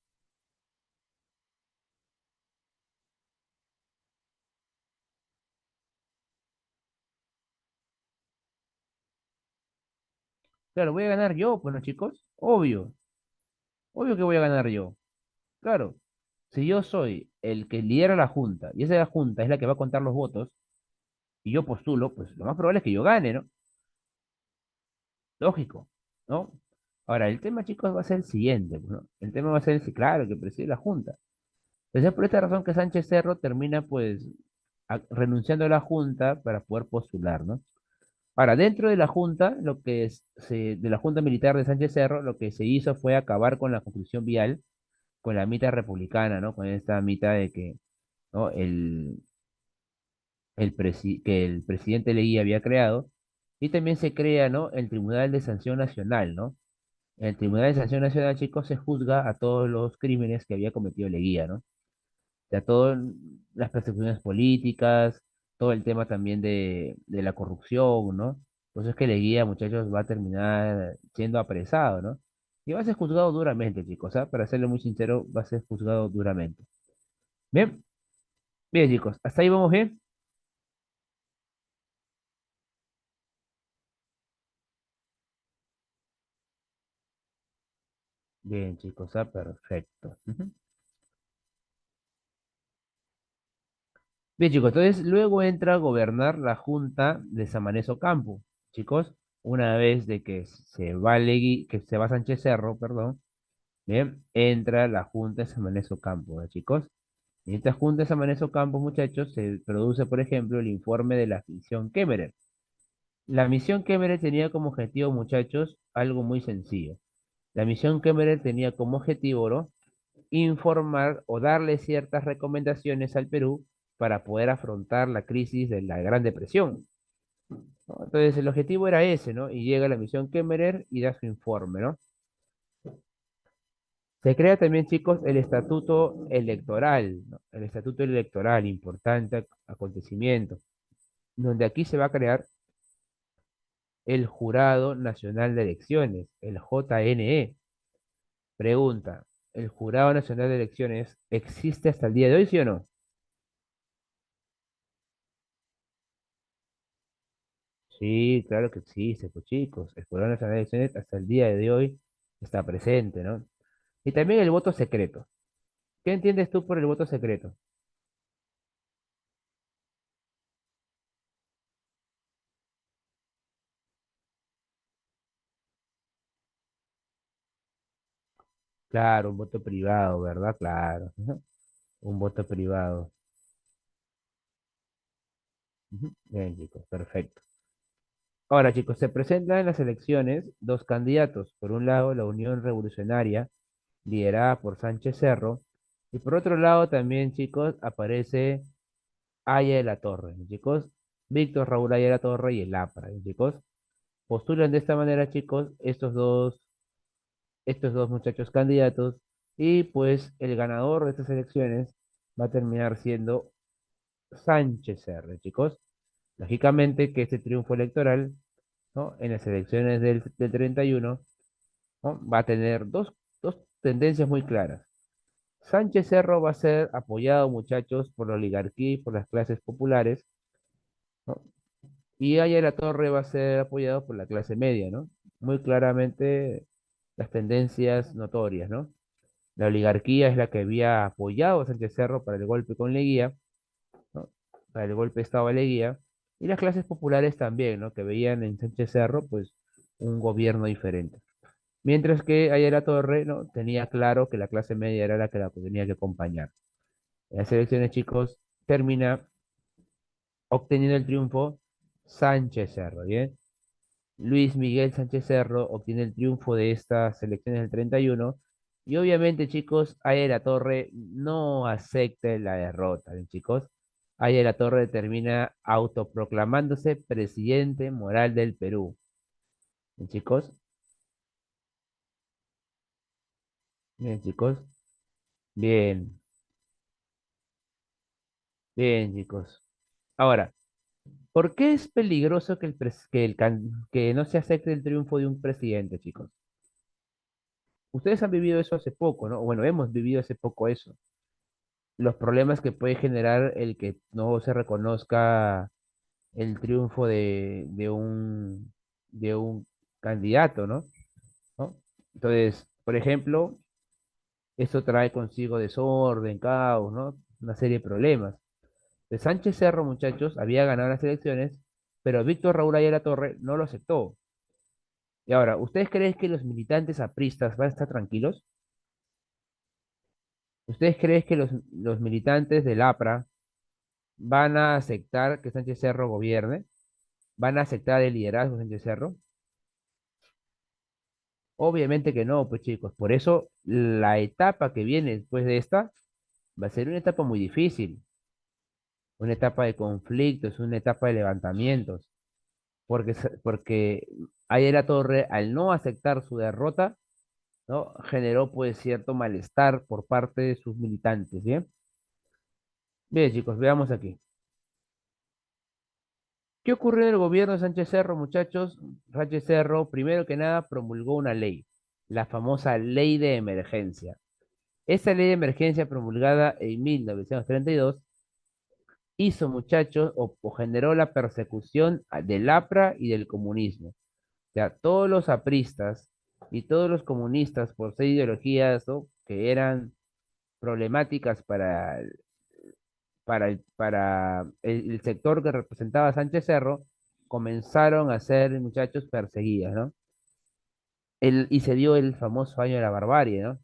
Claro, voy a ganar yo, bueno, chicos, obvio que voy a ganar yo. Claro, si yo soy el que lidera la Junta, y esa Junta es la que va a contar los votos, y yo postulo, pues lo más probable es que yo gane, ¿no? Lógico, ¿no? Ahora, el tema, chicos, va a ser el siguiente, pues, ¿no? El tema va a ser el, claro, que preside la Junta. Entonces, es por esta razón que Sánchez Cerro termina, pues, renunciando a la Junta para poder postular, ¿no? Ahora, dentro de la Junta, de la Junta Militar de Sánchez Cerro, lo que se hizo fue acabar con la construcción vial, con la mitad republicana, ¿no? Con esta mitad de que, ¿no? Que el presidente Leguía había creado, y también se crea, ¿no? El Tribunal de Sanción Nacional, ¿no? En el Tribunal de Sanción Nacional, chicos, se juzga a todos los crímenes que había cometido Leguía, ¿no? O sea, todas las persecuciones políticas, todo el tema también de la corrupción, ¿no? Por eso es que Leguía, muchachos, va a terminar siendo apresado, ¿no? Y va a ser juzgado duramente, chicos, ¿ah? Para serle muy sincero, va a ser juzgado duramente. Bien, bien, chicos, hasta ahí vamos bien. Bien, chicos, perfecto. Ujú. Bien, chicos, entonces luego entra a gobernar la Junta de Samanes Ocampo. Chicos, una vez de que que se va Sánchez Cerro, perdón, bien, entra la Junta de Samanes Ocampo, ¿eh, chicos? En esta Junta de Samanes Ocampo, muchachos, se produce, por ejemplo, el informe de la misión Kemmerer. La misión Kemmerer tenía como objetivo, muchachos, algo muy sencillo. La misión Kemmerer tenía como objetivo, ¿no? Informar o darle ciertas recomendaciones al Perú para poder afrontar la crisis de la Gran Depresión, ¿no? Entonces el objetivo era ese, ¿no? Y llega la misión Kemmerer y da su informe, ¿no? Se crea también, chicos, el estatuto electoral, ¿no? El estatuto electoral, importante acontecimiento, donde aquí se va a crear el Jurado Nacional de Elecciones, el JNE. Pregunta, ¿el Jurado Nacional de Elecciones existe hasta el día de hoy, sí o no? Sí, claro que existe, pues chicos. El Jurado Nacional de Elecciones hasta el día de hoy está presente, ¿no? Y también el voto secreto. ¿Qué entiendes tú por el voto secreto? Claro, un voto privado, ¿verdad? Claro. Ujú. Un voto privado. Ujú. Bien, chicos, perfecto. Ahora, chicos, se presentan en las elecciones dos candidatos. Por un lado, la Unión Revolucionaria, liderada por Sánchez Cerro, y por otro lado también, chicos, aparece Aya de la Torre, chicos, Víctor Raúl Aya de la Torre y el APRA, chicos. Postulan de esta manera, chicos, estos dos muchachos candidatos, y pues el ganador de estas elecciones va a terminar siendo Sánchez R, chicos. Lógicamente que este triunfo electoral, ¿no? En las elecciones del 31, ¿no? Va a tener dos tendencias muy claras. Sánchez Cerro va a ser apoyado, muchachos, por la oligarquía y por las clases populares, ¿no? Y Aya de la Torre va a ser apoyado por la clase media, ¿no? Muy claramente las tendencias notorias, ¿no? La oligarquía es la que había apoyado a Sánchez Cerro para el golpe con Leguía, ¿no? Para el golpe de Estado de Leguía, y las clases populares también, ¿no? Que veían en Sánchez Cerro, pues, un gobierno diferente. Mientras que Aya de la Torre, ¿no? Tenía claro que la clase media era la que la tenía que acompañar. En las elecciones, chicos, termina obteniendo el triunfo Sánchez Cerro, ¿bien? Luis Miguel Sánchez Cerro obtiene el triunfo de estas elecciones del 31 y obviamente, chicos, Aya de la Torre no acepta la derrota, ¿bien, chicos? Aya de la Torre termina autoproclamándose presidente moral del Perú, ¿bien, chicos? Bien, chicos. Bien, bien, chicos. Ahora, ¿por qué es peligroso que no se acepte el triunfo de un presidente, chicos? Ustedes han vivido eso hace poco, ¿no? Bueno, hemos vivido hace poco eso. Los problemas que puede generar el que no se reconozca el triunfo de un candidato, ¿no? ¿No? Entonces, por ejemplo, eso trae consigo desorden, caos, ¿no? Una serie de problemas. De Sánchez Cerro, muchachos, había ganado las elecciones, pero Víctor Raúl Ayala Torre no lo aceptó. Y ahora, ¿ustedes creen que los militantes apristas van a estar tranquilos? ¿Ustedes creen que los militantes del APRA van a aceptar que Sánchez Cerro gobierne? ¿Van a aceptar el liderazgo de Sánchez Cerro? Obviamente que no, pues chicos. Por eso la etapa que viene después de esta va a ser una etapa muy difícil, una etapa de conflictos, una etapa de levantamientos, porque ahí la Torre, al no aceptar su derrota, ¿no? Generó pues cierto malestar por parte de sus militantes, ¿bien? Bien, chicos, veamos aquí. ¿Qué ocurrió en el gobierno de Sánchez Cerro, muchachos? Sánchez Cerro, primero que nada, promulgó una ley, la famosa ley de emergencia. Esa ley de emergencia promulgada en 1932 hizo, muchachos, o generó la persecución del APRA y del comunismo. O sea, todos los apristas y todos los comunistas, por ser ideologías, ¿no? Que eran problemáticas para el sector que representaba a Sánchez Cerro, comenzaron a ser, muchachos, perseguidos, ¿no? Y se dio el famoso año de la barbarie, ¿no?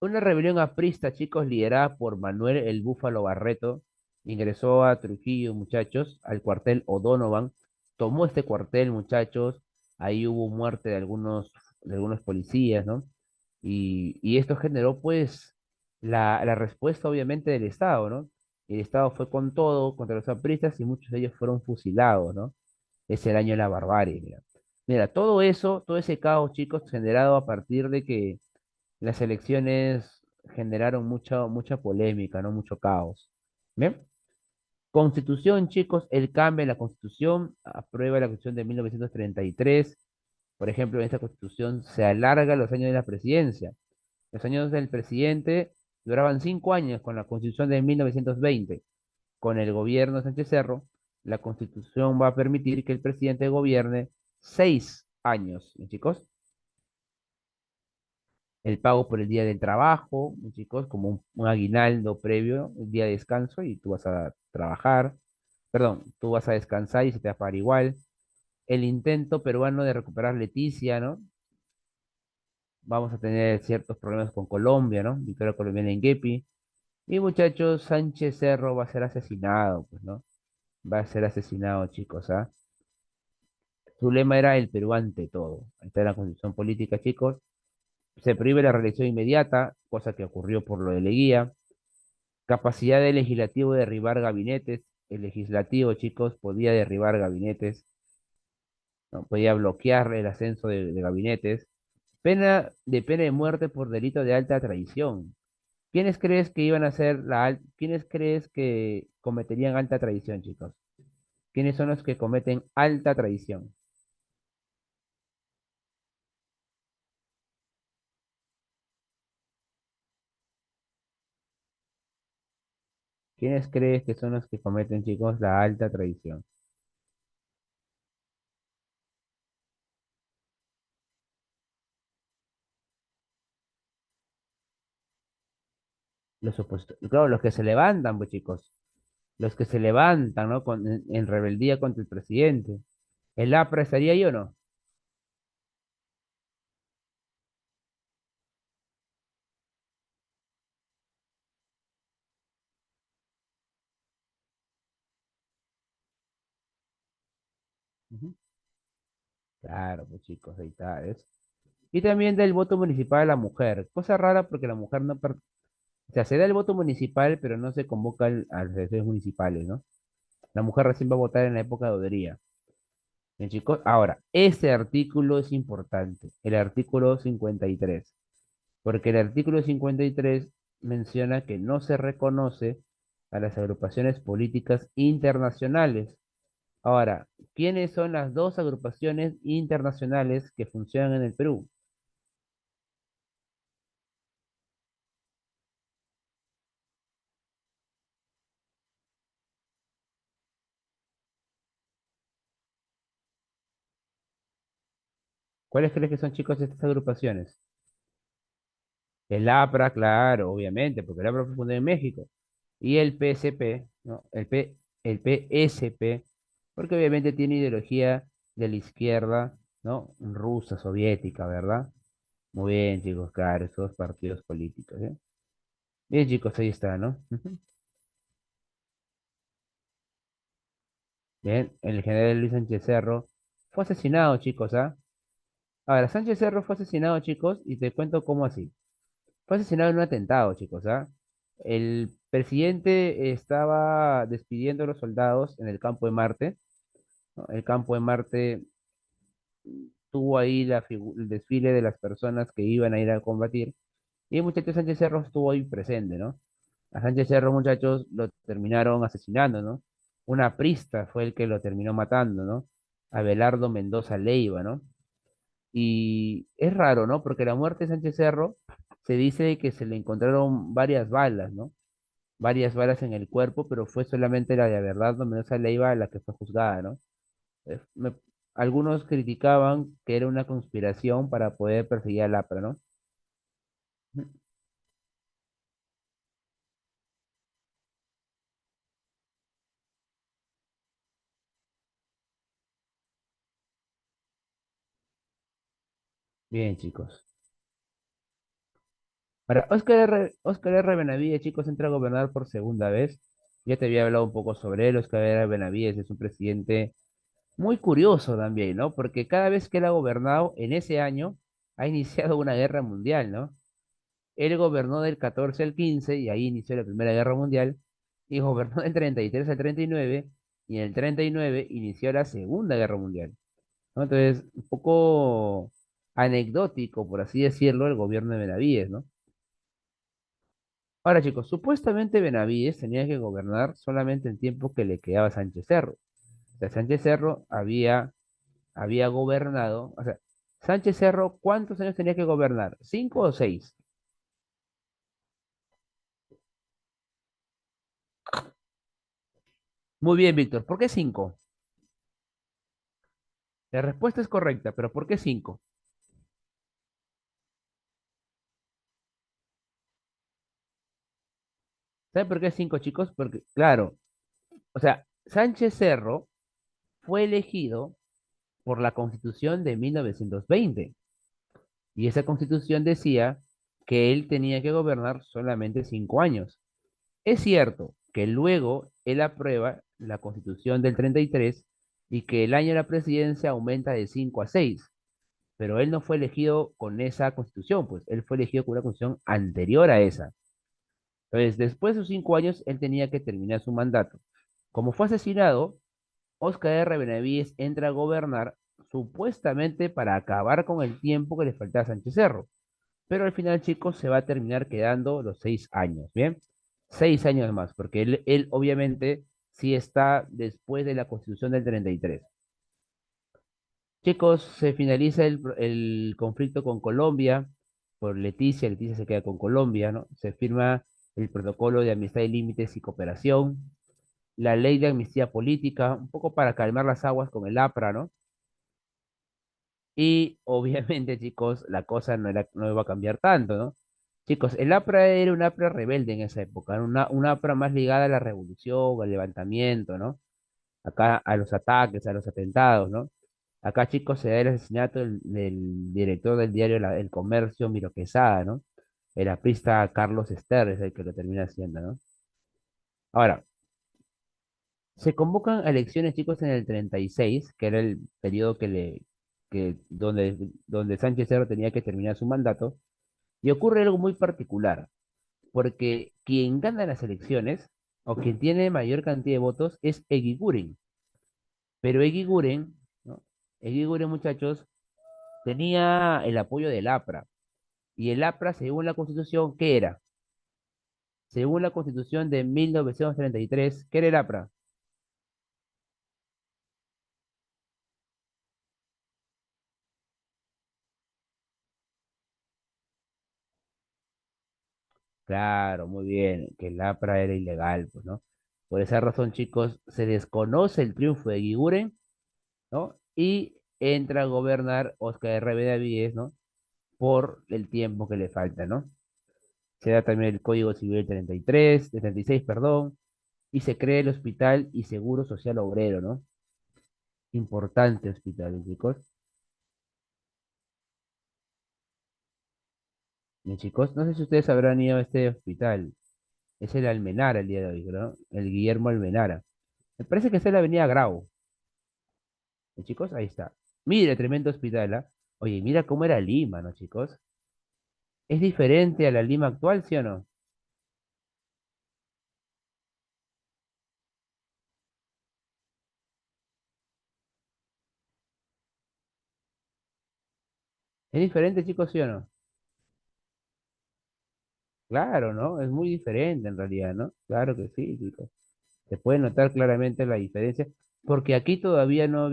Una rebelión aprista, chicos, liderada por Manuel el Búfalo Barreto, ingresó a Trujillo, muchachos, al cuartel O'Donovan, tomó este cuartel, muchachos, ahí hubo muerte de algunos policías, ¿no? Y esto generó, pues, la respuesta, obviamente, del Estado, ¿no? El Estado fue con todo contra los apristas y muchos de ellos fueron fusilados, ¿no? Es el año de la barbarie, mira. Mira, todo eso, todo ese caos, chicos, generado a partir de que las elecciones generaron mucha polémica, ¿no? Mucho caos. ¿Bien? Constitución, chicos, el cambio en la Constitución, aprueba la Constitución de 1933. Por ejemplo, en esta Constitución se alarga los años de la presidencia. Los años del presidente duraban 5 años con la Constitución de 1920. Con el gobierno de Sánchez Cerro, la Constitución va a permitir que el presidente gobierne 6 años, ¿bien, chicos? El pago por el día del trabajo, chicos, como un aguinaldo previo, un día de descanso y tú vas a trabajar, perdón, tú vas a descansar y se te va a pagar igual. El intento peruano de recuperar Leticia, ¿no? vamos a tener ciertos problemas con Colombia, ¿no? Victoria colombiana en Gepi. Y muchachos, Sánchez Cerro va a ser asesinado, pues, ¿no? Va a ser asesinado, chicos, ¿ah? Su lema era el Perú ante todo. Ahí está la constitución política, chicos. Se prohíbe la reelección inmediata, cosa que ocurrió por lo de Leguía. Capacidad del legislativo de derribar gabinetes. El legislativo, chicos, podía derribar gabinetes, ¿no? Podía bloquear el ascenso de gabinetes. Pena de muerte por delito de alta traición. ¿Quiénes crees que iban a ser quiénes crees que cometerían alta traición, chicos? ¿Quiénes son los que cometen alta traición? ¿Quiénes crees que son los que cometen, chicos, la alta traición? Claro, los que se levantan, pues, chicos. Los que se levantan, ¿no? En rebeldía contra el presidente. ¿El APRA estaría ahí o no? Ujú. Claro, pues, chicos, ahí está, ¿ves? Y también del voto municipal a la mujer. Cosa rara porque la mujer no... O sea, se da el voto municipal, pero no se convoca a las elecciones municipales, ¿no? La mujer recién va a votar en la época de Odería. Bien, chicos. Ahora, ese artículo es importante, el artículo 53, porque el artículo 53 menciona que no se reconoce a las agrupaciones políticas internacionales. Ahora, ¿quiénes son las dos agrupaciones internacionales que funcionan en el Perú? ¿Cuáles crees que son, chicos, estas agrupaciones? El APRA, claro, obviamente, porque el APRA fue fundado en México. Y el PSP, ¿no? El PSP, porque obviamente tiene ideología de la izquierda, ¿no? Rusa, soviética, ¿verdad? Muy bien, chicos, claro, esos dos partidos políticos, ¿eh? Bien, chicos, ahí está, ¿no? Ujú. Bien, el general Luis Sánchez Cerro fue asesinado, chicos, ¿ah? Ahora, Sánchez Cerro fue asesinado, chicos, y te cuento cómo así. Fue asesinado en un atentado, chicos, ¿ah? El presidente estaba despidiendo a los soldados en el campo de Marte, ¿no? El campo de Marte tuvo ahí el desfile de las personas que iban a ir a combatir, y el muchacho Sánchez Cerro estuvo ahí presente, ¿no? A Sánchez Cerro, muchachos, lo terminaron asesinando, ¿no? Un aprista fue el que lo terminó matando, ¿no? Abelardo Mendoza Leiva, ¿no? Y es raro, ¿no? Porque la muerte de Sánchez Cerro se dice que se le encontraron varias balas, ¿no? Varias balas en el cuerpo, pero fue solamente la de Abelardo Mendoza Leiva la que fue juzgada, ¿no? Eh, me- Algunos criticaban que era una conspiración para poder perseguir al APRA, ¿no? Ujú. Bien, chicos. Para Óscar R. Benavides, chicos, entra a gobernar por segunda vez. Ya te había hablado un poco sobre él. Óscar R. Benavides es un presidente muy curioso también, ¿no? Porque cada vez que él ha gobernado en ese año, ha iniciado una guerra mundial, ¿no? Él gobernó del 14 al 15 y ahí inició la Primera Guerra Mundial, y gobernó del 33 al 39 y en el 39 inició la Segunda Guerra Mundial, ¿no? Entonces, un poco anecdótico, por así decirlo, el gobierno de Benavides, ¿no? Ahora, chicos, supuestamente Benavides tenía que gobernar solamente el tiempo que le quedaba a Sánchez Cerro. O sea, Sánchez Cerro había gobernado, o sea, Sánchez Cerro, ¿cuántos años tenía que gobernar? ¿Cinco o seis? Muy bien, Víctor. ¿Por qué cinco? La respuesta es correcta, pero ¿por qué cinco? ¿Saben por qué cinco, chicos? Porque, claro, o sea, Sánchez Cerro fue elegido por la Constitución de 1920. Y esa constitución decía que él tenía que gobernar solamente 5 años. Es cierto que luego él aprueba la constitución del 33 y que el año de la presidencia aumenta de 5 a 6, pero él no fue elegido con esa constitución, pues él fue elegido con una constitución anterior a esa. Entonces, después de sus 5 años, él tenía que terminar su mandato. Como fue asesinado, Óscar R. Benavides entra a gobernar supuestamente para acabar con el tiempo que le faltaba a Sánchez Cerro. Pero al final, chicos, se va a terminar quedando los 6 años, ¿bien? 6 años más, porque él obviamente sí está después de la Constitución del 33. Chicos, se finaliza el conflicto con Colombia por Leticia. Leticia se queda con Colombia, ¿no? Se firma el protocolo de amistad y límites y cooperación, la ley de amnistía política, un poco para calmar las aguas con el APRA, ¿no? Y obviamente, chicos, la cosa no iba a cambiar tanto, ¿no? Chicos, el APRA era un APRA rebelde en esa época, era una APRA más ligada a la revolución, al levantamiento, ¿no? Acá a los ataques, a los atentados, ¿no? Acá, chicos, se da el asesinato del director del diario El Comercio, Miro Quesada, ¿no? El aprista Carlos Ester es el que lo termina haciendo, ¿no? Ahora, se convocan a elecciones, chicos, en el 36, que era el periodo donde Sánchez Cerro tenía que terminar su mandato, y ocurre algo muy particular, porque quien gana las elecciones, o quien tiene mayor cantidad de votos, es Eguiguren. Pero Eguiguren, ¿no? Eguiguren, muchachos, tenía el apoyo del APRA. Y el APRA, según la Constitución, ¿qué era? Según la Constitución de 1933, ¿qué era el APRA? Claro, muy bien, que el APRA era ilegal, pues, ¿no? Por esa razón, chicos, se desconoce el triunfo de Eguiguren, ¿no? Y entra a gobernar Óscar R. Benavides, ¿no? Por el tiempo que le falta, ¿no? Se da también el Código Civil del 33, del 36, perdón, y se crea el Hospital y Seguro Social Obrero, ¿no? Importante hospital, chicos. Bien, chicos, no sé si ustedes habrán ido a este hospital. Es el Almenara el día de hoy, ¿no? El Guillermo Almenara. Me parece que está en la avenida Grau. Bien, chicos, ahí está. Mire, tremendo hospital, ¿ah? Oye, mira cómo era Lima, ¿no, chicos? ¿Es diferente a la Lima actual, sí o no? ¿Es diferente, chicos, sí o no? Claro, ¿no? Es muy diferente en realidad, ¿no? Claro que sí, chicos. Se puede notar claramente la diferencia, porque aquí todavía no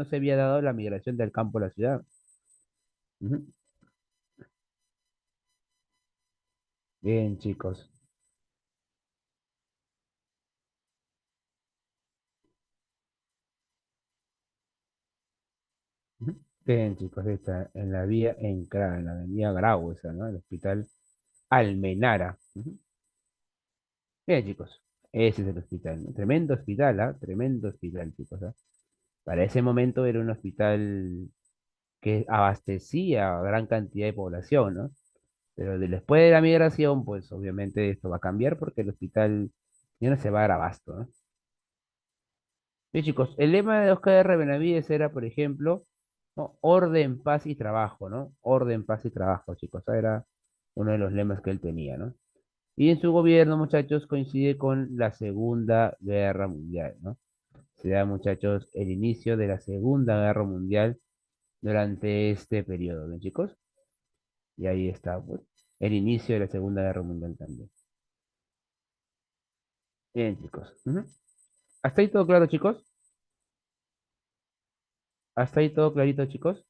se había dado la migración del campo a la ciudad. Ujú. Bien, chicos. Ujú. Bien, chicos, está en la vía Encra, en la avenida Grau, esa, ¿no? El hospital Almenara. Ujú. Bien, chicos, ese es el hospital, ¿no? Tremendo hospital, ¿ah? Tremendo hospital, chicos, ¿ah? Para ese momento era un hospital que abastecía a gran cantidad de población, ¿no? Pero después de la migración, pues obviamente esto va a cambiar porque el hospital ya no se va a dar abasto, ¿no? Bien, chicos, el lema de Oscar R. Benavides era, por ejemplo, ¿no? Orden, paz y trabajo, ¿no? Orden, paz y trabajo, chicos. Era uno de los lemas que él tenía, ¿no? Y en su gobierno, muchachos, coincide con la Segunda Guerra Mundial, ¿no? Se da, muchachos, el inicio de la Segunda Guerra Mundial durante este periodo, ¿ven, chicos? Y ahí está, pues, el inicio de la Segunda Guerra Mundial también. Bien, chicos. Ujú. ¿Hasta ahí todo claro, chicos? ¿Hasta ahí todo clarito, chicos?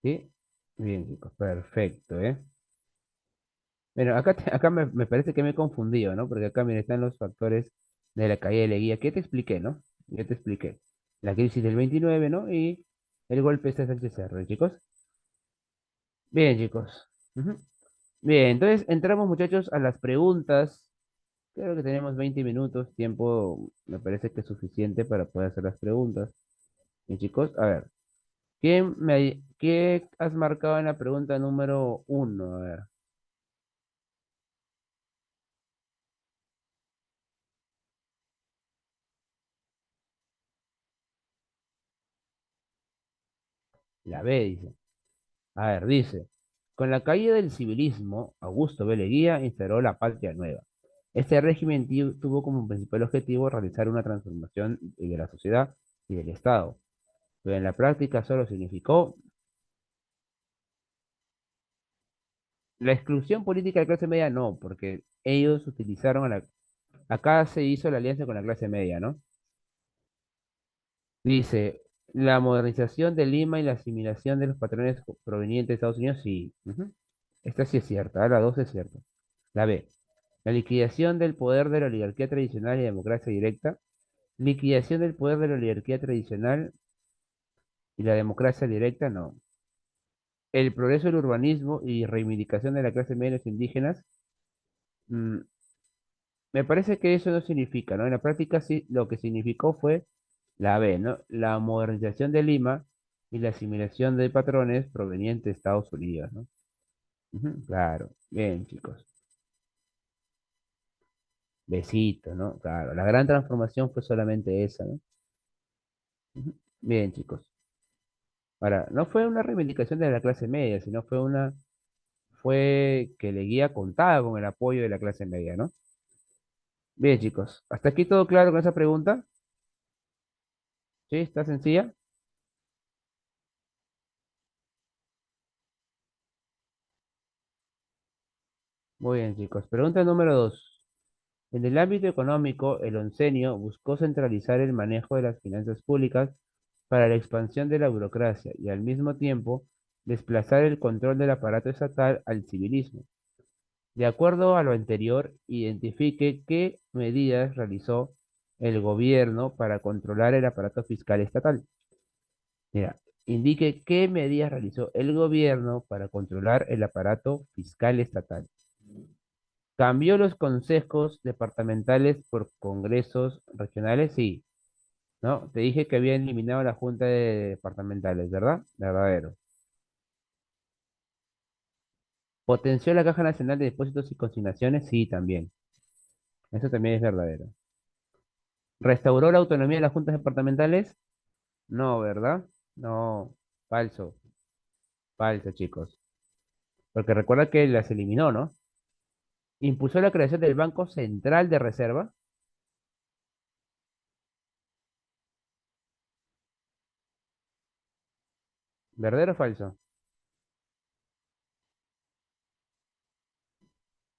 Sí. Bien, chicos, perfecto, ¿eh? Bueno, acá me parece que me he confundido, ¿no? Porque acá, mira, están los factores de la caída de la guía. ¿Qué te expliqué, no? Yo te expliqué. La crisis del 29, ¿no? Y el golpe de Sánchez Cerro, chicos. Bien, chicos. Ujú. Bien, entonces entramos, muchachos, a las preguntas Creo que tenemos 20 minutos, tiempo me parece que es suficiente para poder hacer las preguntas. Y chicos, a ver, ¿qué has marcado en la pregunta número uno? A ver, la B dice. A ver, dice, con la caída del civilismo, Augusto B. Leguía instauró la Patria Nueva. Este régimen tuvo como principal objetivo realizar una transformación de la sociedad y del Estado, pero en la práctica solo significó la exclusión política de la clase media, no, porque ellos utilizaron acá se hizo la alianza con la clase media, ¿no? Dice, la modernización de Lima y la asimilación de los patrones provenientes de Estados Unidos, sí. Ujú. Esta sí es cierta, la dos es cierta. La B, la liquidación del poder de la oligarquía tradicional y democracia directa. Liquidación del poder de la oligarquía tradicional y la democracia directa, no. El progreso del urbanismo y reivindicación de la clase media y los indígenas, mm, me parece que eso no significa, ¿no? En la práctica sí, lo que significó fue la B, ¿no? La modernización de Lima y la asimilación de patrones provenientes de Estados Unidos, ¿no? Ujú, claro, bien, chicos. Besitos, ¿no? Claro, la gran transformación fue solamente esa, ¿no? Ujú, bien, chicos. Ahora, no fue una reivindicación de la clase media, sino fue que Leguía contaba con el apoyo de la clase media, ¿no? Bien, chicos. ¿Hasta aquí todo claro con esa pregunta? ¿Sí? ¿Está sencilla? Muy bien, chicos. Pregunta número 2. En el ámbito económico, el oncenio buscó centralizar el manejo de las finanzas públicas para la expansión de la burocracia y al mismo tiempo desplazar el control del aparato estatal al civilismo. De acuerdo a lo anterior, identifique qué medidas realizó el gobierno para controlar el aparato fiscal estatal. Mira, indique qué medidas realizó el gobierno para controlar el aparato fiscal estatal. ¿Cambió los consejos departamentales por congresos regionales? Sí, ¿no? Te dije que había eliminado la junta de departamentales, ¿verdad? Verdadero. ¿Potenció la Caja Nacional de Depósitos y Consignaciones? Sí, también. Eso también es verdadero. ¿Restauró la autonomía de las juntas departamentales? No, ¿verdad? No, falso, falso, chicos. Porque recuerda que las eliminó, ¿no? ¿Impulsó la creación del Banco Central de Reserva? ¿Verdadero o falso?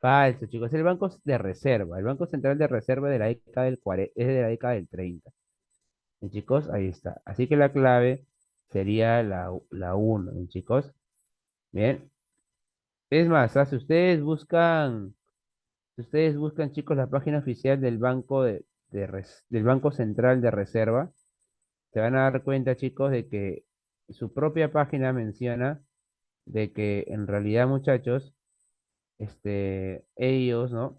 Falso, chicos. Es el Banco de Reserva. El Banco Central de Reserva de la década del 40, es de la década del 30. Y chicos, ahí está. Así que la clave sería la uno, chicos. Bien. Es más, si ustedes buscan, chicos, la página oficial del del Banco Central de Reserva, se van a dar cuenta, chicos, de que su propia página menciona de que en realidad, muchachos, ellos, ¿no?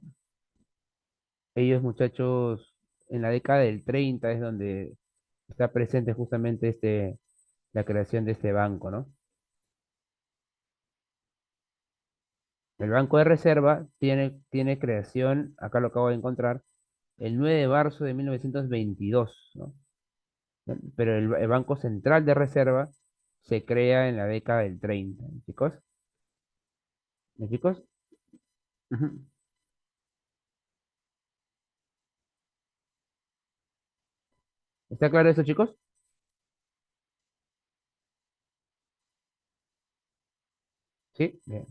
Ellos, muchachos, en la década del 30 es donde está presente justamente la creación de este banco, ¿no? El Banco de Reserva tiene creación, acá lo acabo de encontrar, el 9 de marzo de 1922, ¿no? Pero el Banco Central de Reserva se crea en la década del 30, ¿no, chicos? ¿No, chicos? Ujú. ¿Está claro eso, chicos? Sí, bien.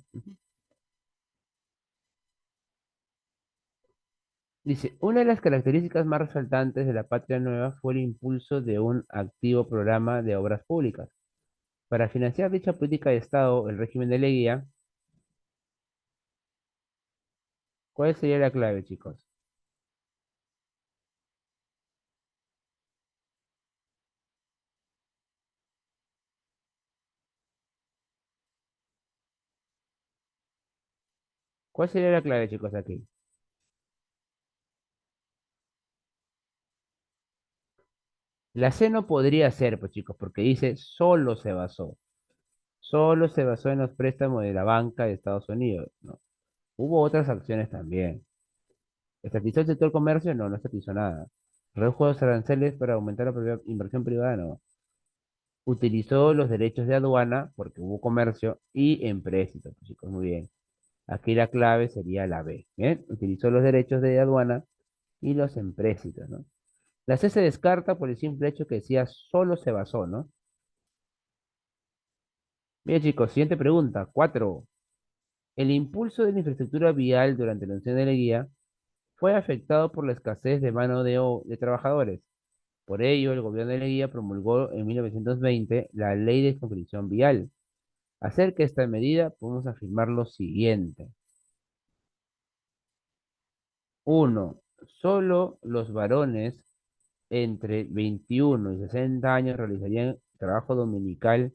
Dice, una de las características más resaltantes de la Patria Nueva fue el impulso de un activo programa de obras públicas. Para financiar dicha política de Estado, el régimen de Leguía, ¿cuál sería la clave, chicos? ¿Cuál sería la clave, chicos, aquí? La C no podría ser, pues chicos, porque dice solo se basó. Solo se basó en los préstamos de la banca de Estados Unidos. No. Hubo otras acciones también. ¿Estatizó el sector comercio? No, no estatizó nada. ¿Redujo los aranceles para aumentar la inversión privada? No. Utilizó los derechos de aduana, porque hubo comercio, y empréstitos, pues, chicos, muy bien. Aquí la clave sería la B. Bien, utilizó los derechos de aduana y los empréstitos, ¿no? La C se descarta por el simple hecho que decía solo se basó, ¿no? Bien, chicos, siguiente pregunta. 4. El impulso de la infraestructura vial durante la unción de la guía fue afectado por la escasez de mano de trabajadores. Por ello, el gobierno de Leguía promulgó en 1920 la Ley de Descongestión Vial. Acerca de esta medida, podemos afirmar lo siguiente. Uno, solo los varones entre 21 y 60 años realizarían trabajo dominical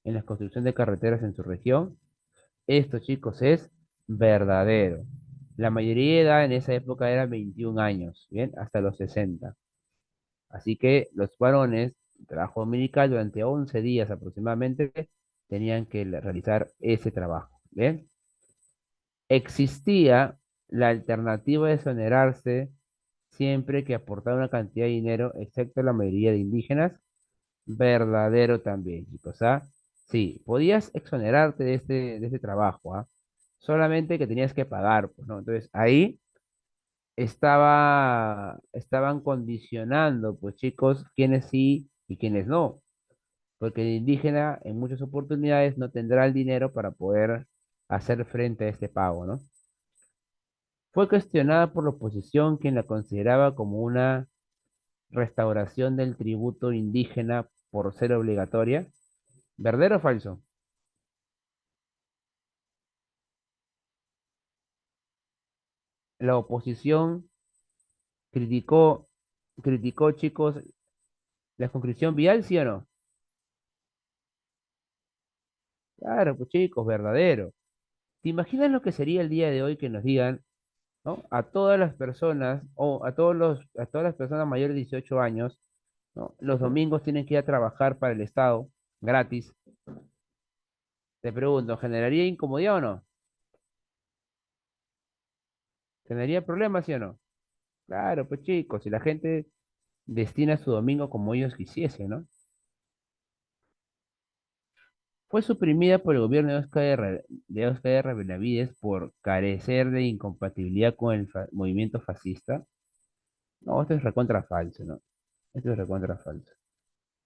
en la construcción de carreteras en su región. Esto, chicos, es verdadero. La mayoría de edad en esa época era 21 años, ¿bien? Hasta los 60. Así que los varones, trabajo dominical durante 11 días aproximadamente, tenían que realizar ese trabajo, ¿bien? Existía la alternativa de exonerarse siempre que aportara una cantidad de dinero, excepto la mayoría de indígenas. Verdadero también, chicos, ¿ah? Sí, podías exonerarte de este trabajo, ¿ah? Solamente que tenías que pagar, pues, ¿no? Entonces, ahí estaban condicionando, pues, chicos, quiénes sí y quiénes no, porque el indígena en muchas oportunidades no tendrá el dinero para poder hacer frente a este pago, ¿no? Fue cuestionada por la oposición, quien la consideraba como una restauración del tributo indígena por ser obligatoria. ¿Verdadero o falso? La oposición criticó, criticó, chicos, la conscripción vial, ¿sí o no? Claro, pues chicos, verdadero. ¿Te imaginas lo que sería el día de hoy que nos digan, ¿no? A todas las personas, o a todas las personas mayores de 18 años, ¿no? Los domingos tienen que ir a trabajar para el Estado, gratis. Te pregunto, ¿generaría incomodidad o no? ¿Generaría problemas, sí o no? Claro, pues chicos, si la gente destina su domingo como ellos quisiesen, ¿no? Fue suprimida por el gobierno de Óscar R. Benavides por carecer de incompatibilidad con el movimiento fascista. No, esto es recontra falso, ¿no? Esto es recontra falso.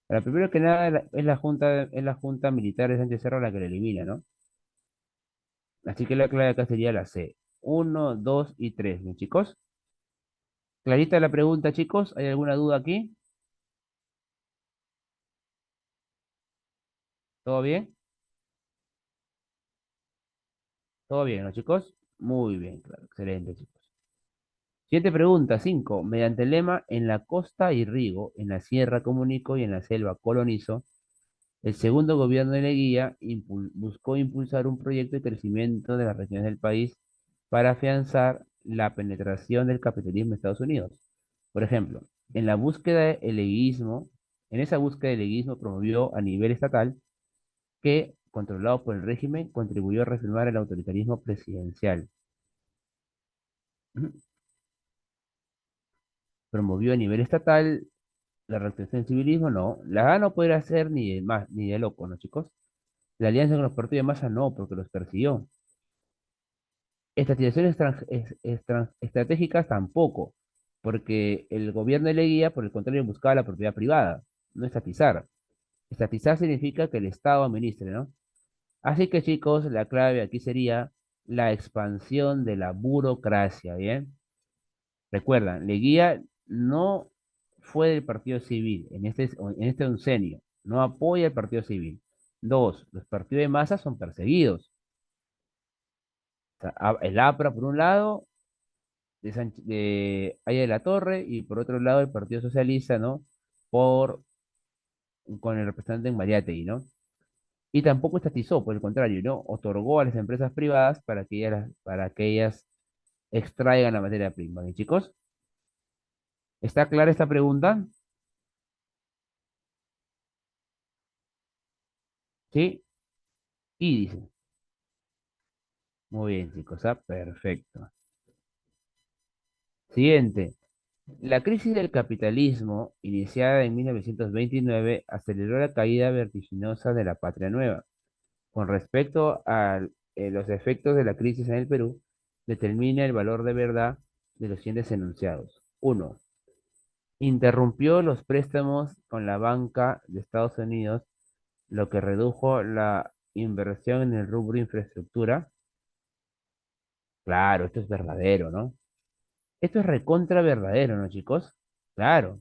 Pero primero que nada es la junta militar de Sánchez Cerro la que la elimina, ¿no? Así que la clave acá sería la C. Uno, 2 y 3, ¿bien, chicos? ¿Clarita la pregunta, chicos? ¿Hay alguna duda aquí? ¿Todo bien? ¿Todo bien, ¿no, chicos? Muy bien, claro. Excelente, chicos. Siguiente pregunta, 5. Mediante el lema en la costa irrigo, en la sierra comunico y en la selva colonizo, el segundo gobierno de Leguía buscó impulsar un proyecto de crecimiento de las regiones del país para afianzar la penetración del capitalismo en Estados Unidos. Por ejemplo, en esa búsqueda del leguismo promovió a nivel estatal que, controlado por el régimen, contribuyó a reafirmar el autoritarismo presidencial. Ujú. Promovió a nivel estatal la reactivación del civilismo, no. La A no podría ser ni de más, ni de loco, ¿no, chicos? La alianza con los partidos de masa, no, porque los persiguió. Estatizaciones estratégicas tampoco, porque el gobierno de Leguía, por el contrario, buscaba la propiedad privada, no estatizar. Estatizar significa que el Estado administre, ¿no? Así que, chicos, la clave aquí sería la expansión de la burocracia, ¿bien? Recuerdan, Leguía no fue del Partido Civil en este oncenio, no apoya al Partido Civil. Dos, los partidos de masa son perseguidos. O sea, el APRA por un lado, de Aya de la Torre, y por otro lado el Partido Socialista, ¿no? Con el representante en Mariátegui, ¿no? Y tampoco estatizó, por el contrario, ¿no? Otorgó a las empresas privadas para que ellas extraigan la materia prima. ¿Bien, chicos? ¿Está clara esta pregunta? ¿Sí? Y dice, muy bien, chicos, ¿ah? Perfecto. Siguiente. La crisis del capitalismo, iniciada en 1929, aceleró la caída vertiginosa de la patria nueva. Con respecto a los efectos de la crisis en el Perú, determina el valor de verdad de los siguientes enunciados. Uno, interrumpió los préstamos con la banca de Estados Unidos, lo que redujo la inversión en el rubro infraestructura. Claro, esto es verdadero, ¿no? Esto es recontra verdadero, ¿no, chicos? Claro,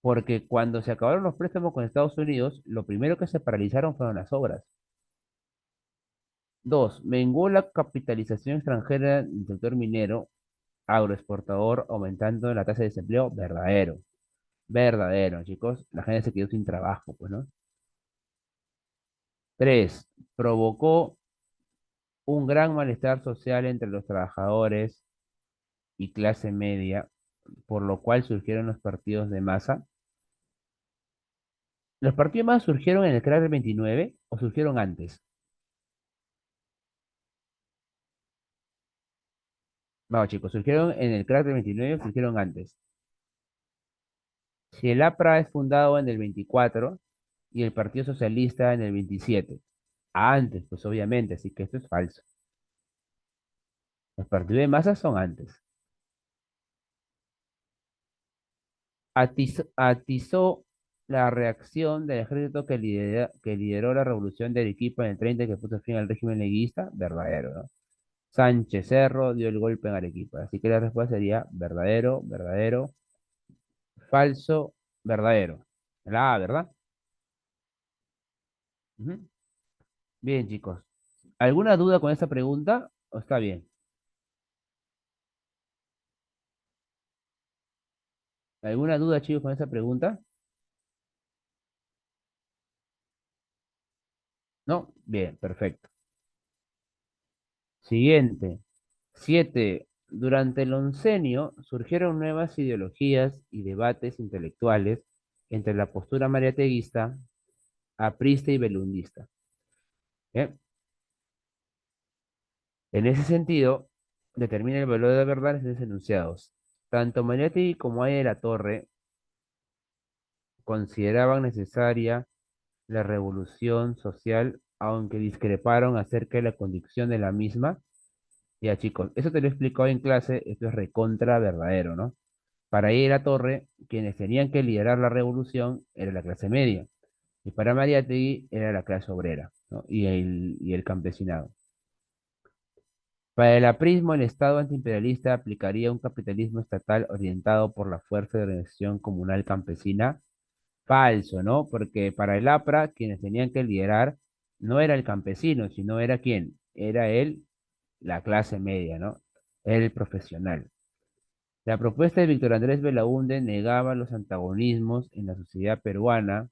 porque cuando se acabaron los préstamos con Estados Unidos, lo primero que se paralizaron fueron las obras. Dos, menguó la capitalización extranjera del sector minero, agroexportador, aumentando la tasa de desempleo. Verdadero, verdadero, chicos. La gente se quedó sin trabajo, pues, ¿no? Tres, provocó un gran malestar social entre los trabajadores y clase media, por lo cual surgieron los partidos de masa. ¿Los partidos de masa surgieron en el crack del 29 o surgieron antes? Vamos, chicos, surgieron en el crack del 29 o surgieron antes. Si el APRA es fundado en el 24 y el Partido Socialista en el 27. Antes, pues obviamente, así que esto es falso. Los partidos de masa son antes. Atizó la reacción del ejército que lideró la revolución de Arequipa en el 30 que puso fin al régimen leguista. Verdadero, ¿no? Sánchez Cerro dio el golpe en Arequipa. Así que la respuesta sería verdadero, verdadero, falso, verdadero. La A, ¿verdad? Ujú. Bien, chicos. ¿Alguna duda con esta pregunta? ¿O está bien? ¿Alguna duda, chicos, con esta pregunta? ¿No? Bien, perfecto. Siguiente. 7. Durante el oncenio surgieron nuevas ideologías y debates intelectuales entre la postura mariateguista, aprista y belundista. Bien. En ese sentido, determina el valor de la verdad en los enunciados. Tanto Mariátegui como Aya de la Torre consideraban necesaria la revolución social, aunque discreparon acerca de la condición de la misma. Ya, chicos, eso te lo he explicado en clase, esto es recontra verdadero, ¿no? Para ir a la torre, quienes tenían que liderar la revolución era la clase media, y para Mariátegui era la clase obrera, ¿no? Y el campesinado. Para el aprismo, el Estado antiimperialista aplicaría un capitalismo estatal orientado por la fuerza de organización comunal campesina. Falso, ¿no? Porque para el APRA, quienes tenían que liderar no era el campesino, sino era quién, era él, la clase media, ¿no? El profesional. La propuesta de Víctor Andrés Belaúnde negaba los antagonismos en la sociedad peruana,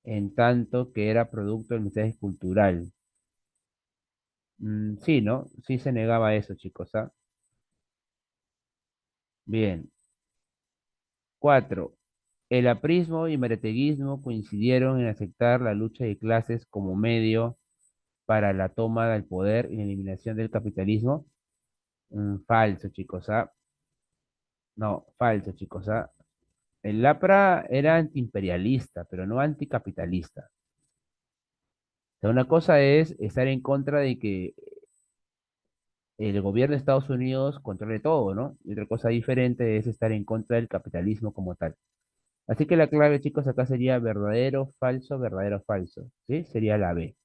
en tanto que era producto del mensaje cultural. Sí, ¿no? Sí se negaba eso, chicos, ¿ah? Bien. 4. El aprismo y mereteguismo coincidieron en aceptar la lucha de clases como medio para la toma del poder y la eliminación del capitalismo. Falso, chicos, ¿ah? No, falso, chicos, ¿ah? El APRA era antiimperialista, pero no anticapitalista. O sea, una cosa es estar en contra de que el gobierno de Estados Unidos controle todo, ¿no? Y otra cosa diferente es estar en contra del capitalismo como tal. Así que la clave, chicos, acá sería verdadero, falso, ¿sí? Sería la B.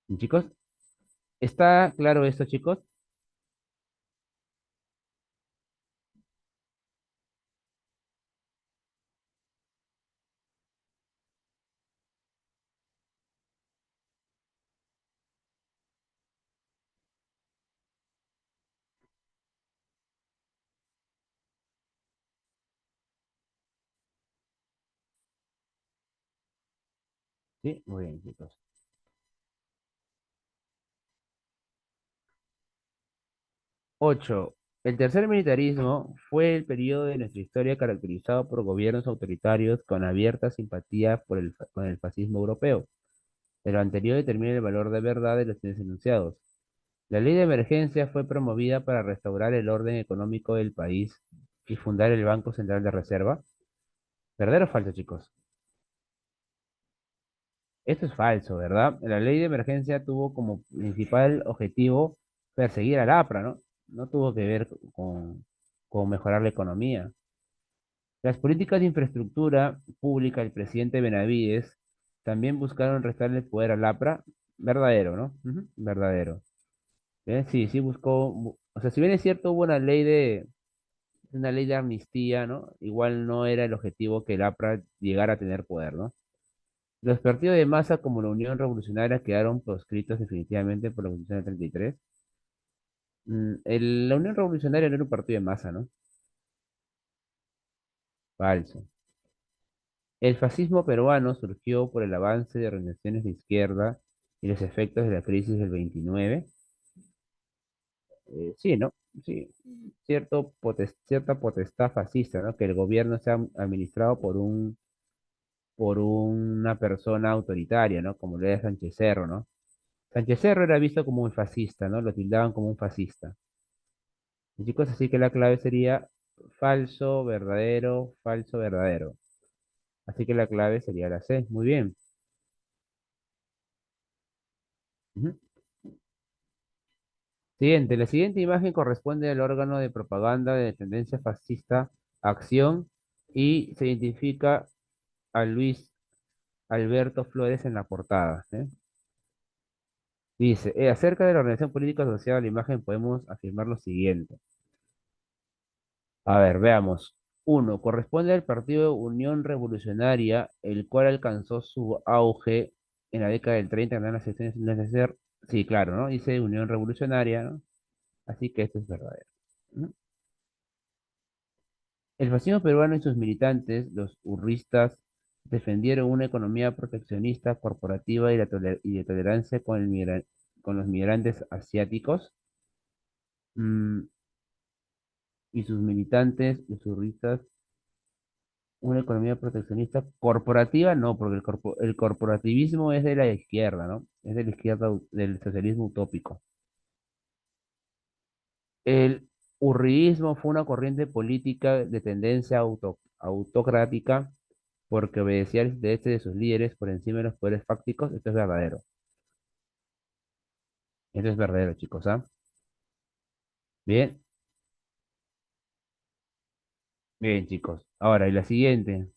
¿Y, chicos? ¿Está claro esto, chicos? Sí, muy bien, chicos. 8. El tercer militarismo fue el periodo de nuestra historia caracterizado por gobiernos autoritarios con abierta simpatía con el fascismo europeo. De lo anterior determina el valor de verdad de los fines enunciados. La ley de emergencia fue promovida para restaurar el orden económico del país y fundar el Banco Central de Reserva. ¿Verdadero o falso, chicos? Esto es falso, ¿verdad? La ley de emergencia tuvo como principal objetivo perseguir al APRA, ¿no? No tuvo que ver con mejorar la economía. Las políticas de infraestructura pública del presidente Benavides también buscaron restarle el poder al APRA. Verdadero, ¿no? Ujú, verdadero. Sí, sí buscó, o sea, si bien es cierto, hubo una ley de amnistía, ¿no? Igual no era el objetivo que el APRA llegara a tener poder, ¿no? Los partidos de masa como la Unión Revolucionaria quedaron proscritos definitivamente por la Constitución del 33. La Unión Revolucionaria no era un partido de masa, ¿no? Falso. El fascismo peruano surgió por el avance de organizaciones de izquierda y los efectos de la crisis del 29. Sí, ¿no? Sí, cierta potestad fascista, ¿no? Que el gobierno sea administrado por una persona autoritaria, ¿no? Como lo era Sánchez Cerro, ¿no? Sánchez Cerro era visto como un fascista, ¿no? Lo tildaban como un fascista. Y chicos, así que la clave sería falso, verdadero, falso, verdadero. Así que la clave sería la C. Muy bien. Ujú. Siguiente. La siguiente imagen corresponde al órgano de propaganda de tendencia fascista Acción y se identifica a Luis Alberto Flores en la portada. Dice, acerca de la organización política asociada a la imagen podemos afirmar lo siguiente. A ver, veamos. Uno, corresponde al partido Unión Revolucionaria, el cual alcanzó su auge en la década del 30 en las elecciones en hacer. Sí, claro, ¿no? Dice Unión Revolucionaria, ¿no? Así que esto es verdadero. ¿No? El fascismo peruano y sus militantes, los urristas, defendieron una economía proteccionista, corporativa y de tolerancia con los migrantes asiáticos. Mm, y sus militantes, los urristas, una economía proteccionista corporativa, no, porque el corporativismo es de la izquierda, ¿no? Es de la izquierda del socialismo utópico. El urriismo fue una corriente política de tendencia autocrática porque obedecía al interés de sus líderes por encima de los poderes fácticos. Esto es verdadero. Esto es verdadero, chicos, ¿ah? Bien, bien, chicos. Ahora, y la siguiente.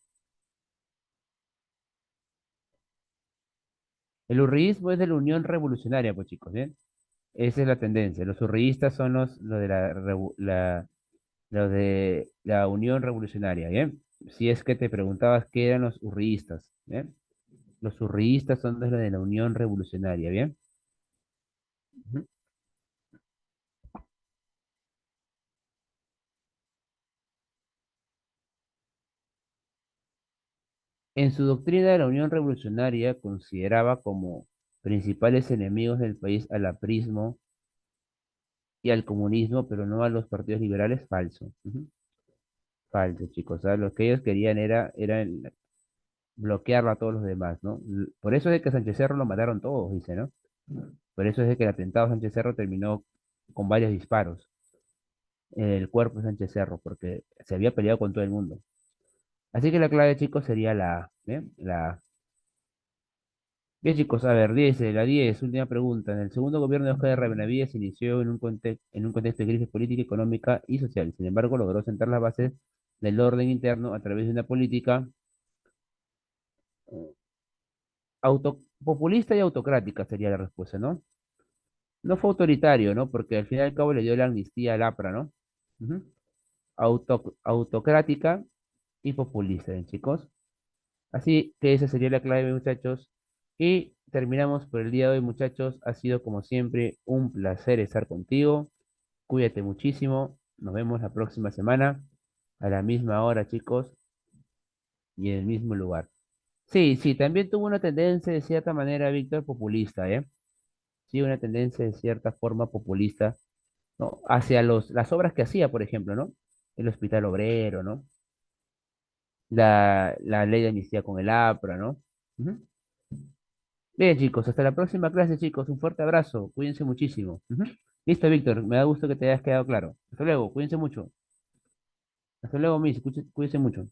El urriismo es de la Unión Revolucionaria, pues, chicos, ¿bien? Esa es la tendencia. Los urriistas son los de los de la Unión Revolucionaria, ¿bien? Si es que te preguntabas qué eran los urriistas, ¿bien? Los urriistas son de los de la Unión Revolucionaria, ¿bien? Ujú. En su doctrina, la Unión Revolucionaria consideraba como principales enemigos del país al aprismo y al comunismo, pero no a los partidos liberales, falso. Ujú. Falso, chicos. O sea, lo que ellos querían era bloquearlo a todos los demás, ¿no? Por eso es de que Sánchez Cerro lo mataron todos, dice, ¿no? Por eso es de que el atentado a Sánchez Cerro terminó con varios disparos en el cuerpo de Sánchez Cerro, porque se había peleado con todo el mundo. Así que la clave, chicos, sería la A, ¿bien? La A. Bien, chicos, a ver, 10, la 10, última pregunta. En el segundo gobierno de Oscar de Benavides se inició en un contexto de crisis política, económica y social. Sin embargo, logró sentar las bases del orden interno a través de una política populista y autocrática, sería la respuesta, ¿no? No fue autoritario, ¿no? Porque al fin y al cabo le dio la amnistía al APRA, ¿no? Ujú. Autocrática y populista, ¿eh, chicos? Así que esa sería la clave, muchachos. Y terminamos por el día de hoy, muchachos. Ha sido como siempre un placer estar contigo. Cuídate muchísimo. Nos vemos la próxima semana a la misma hora, chicos, y en el mismo lugar. Sí, sí, también tuvo una tendencia de cierta manera, Víctor, populista, ¿eh? Sí, una tendencia de cierta forma populista, ¿no? Hacia las obras que hacía, por ejemplo, ¿no? El Hospital Obrero, ¿no? La ley de amnistía con el APRA, ¿no? Ujú. Bien, chicos, hasta la próxima clase, chicos. Un fuerte abrazo. Cuídense muchísimo. Ujú. Listo, Víctor. Me da gusto que te hayas quedado claro. Hasta luego. Cuídense mucho. Hasta luego, Miss. Cuídense mucho.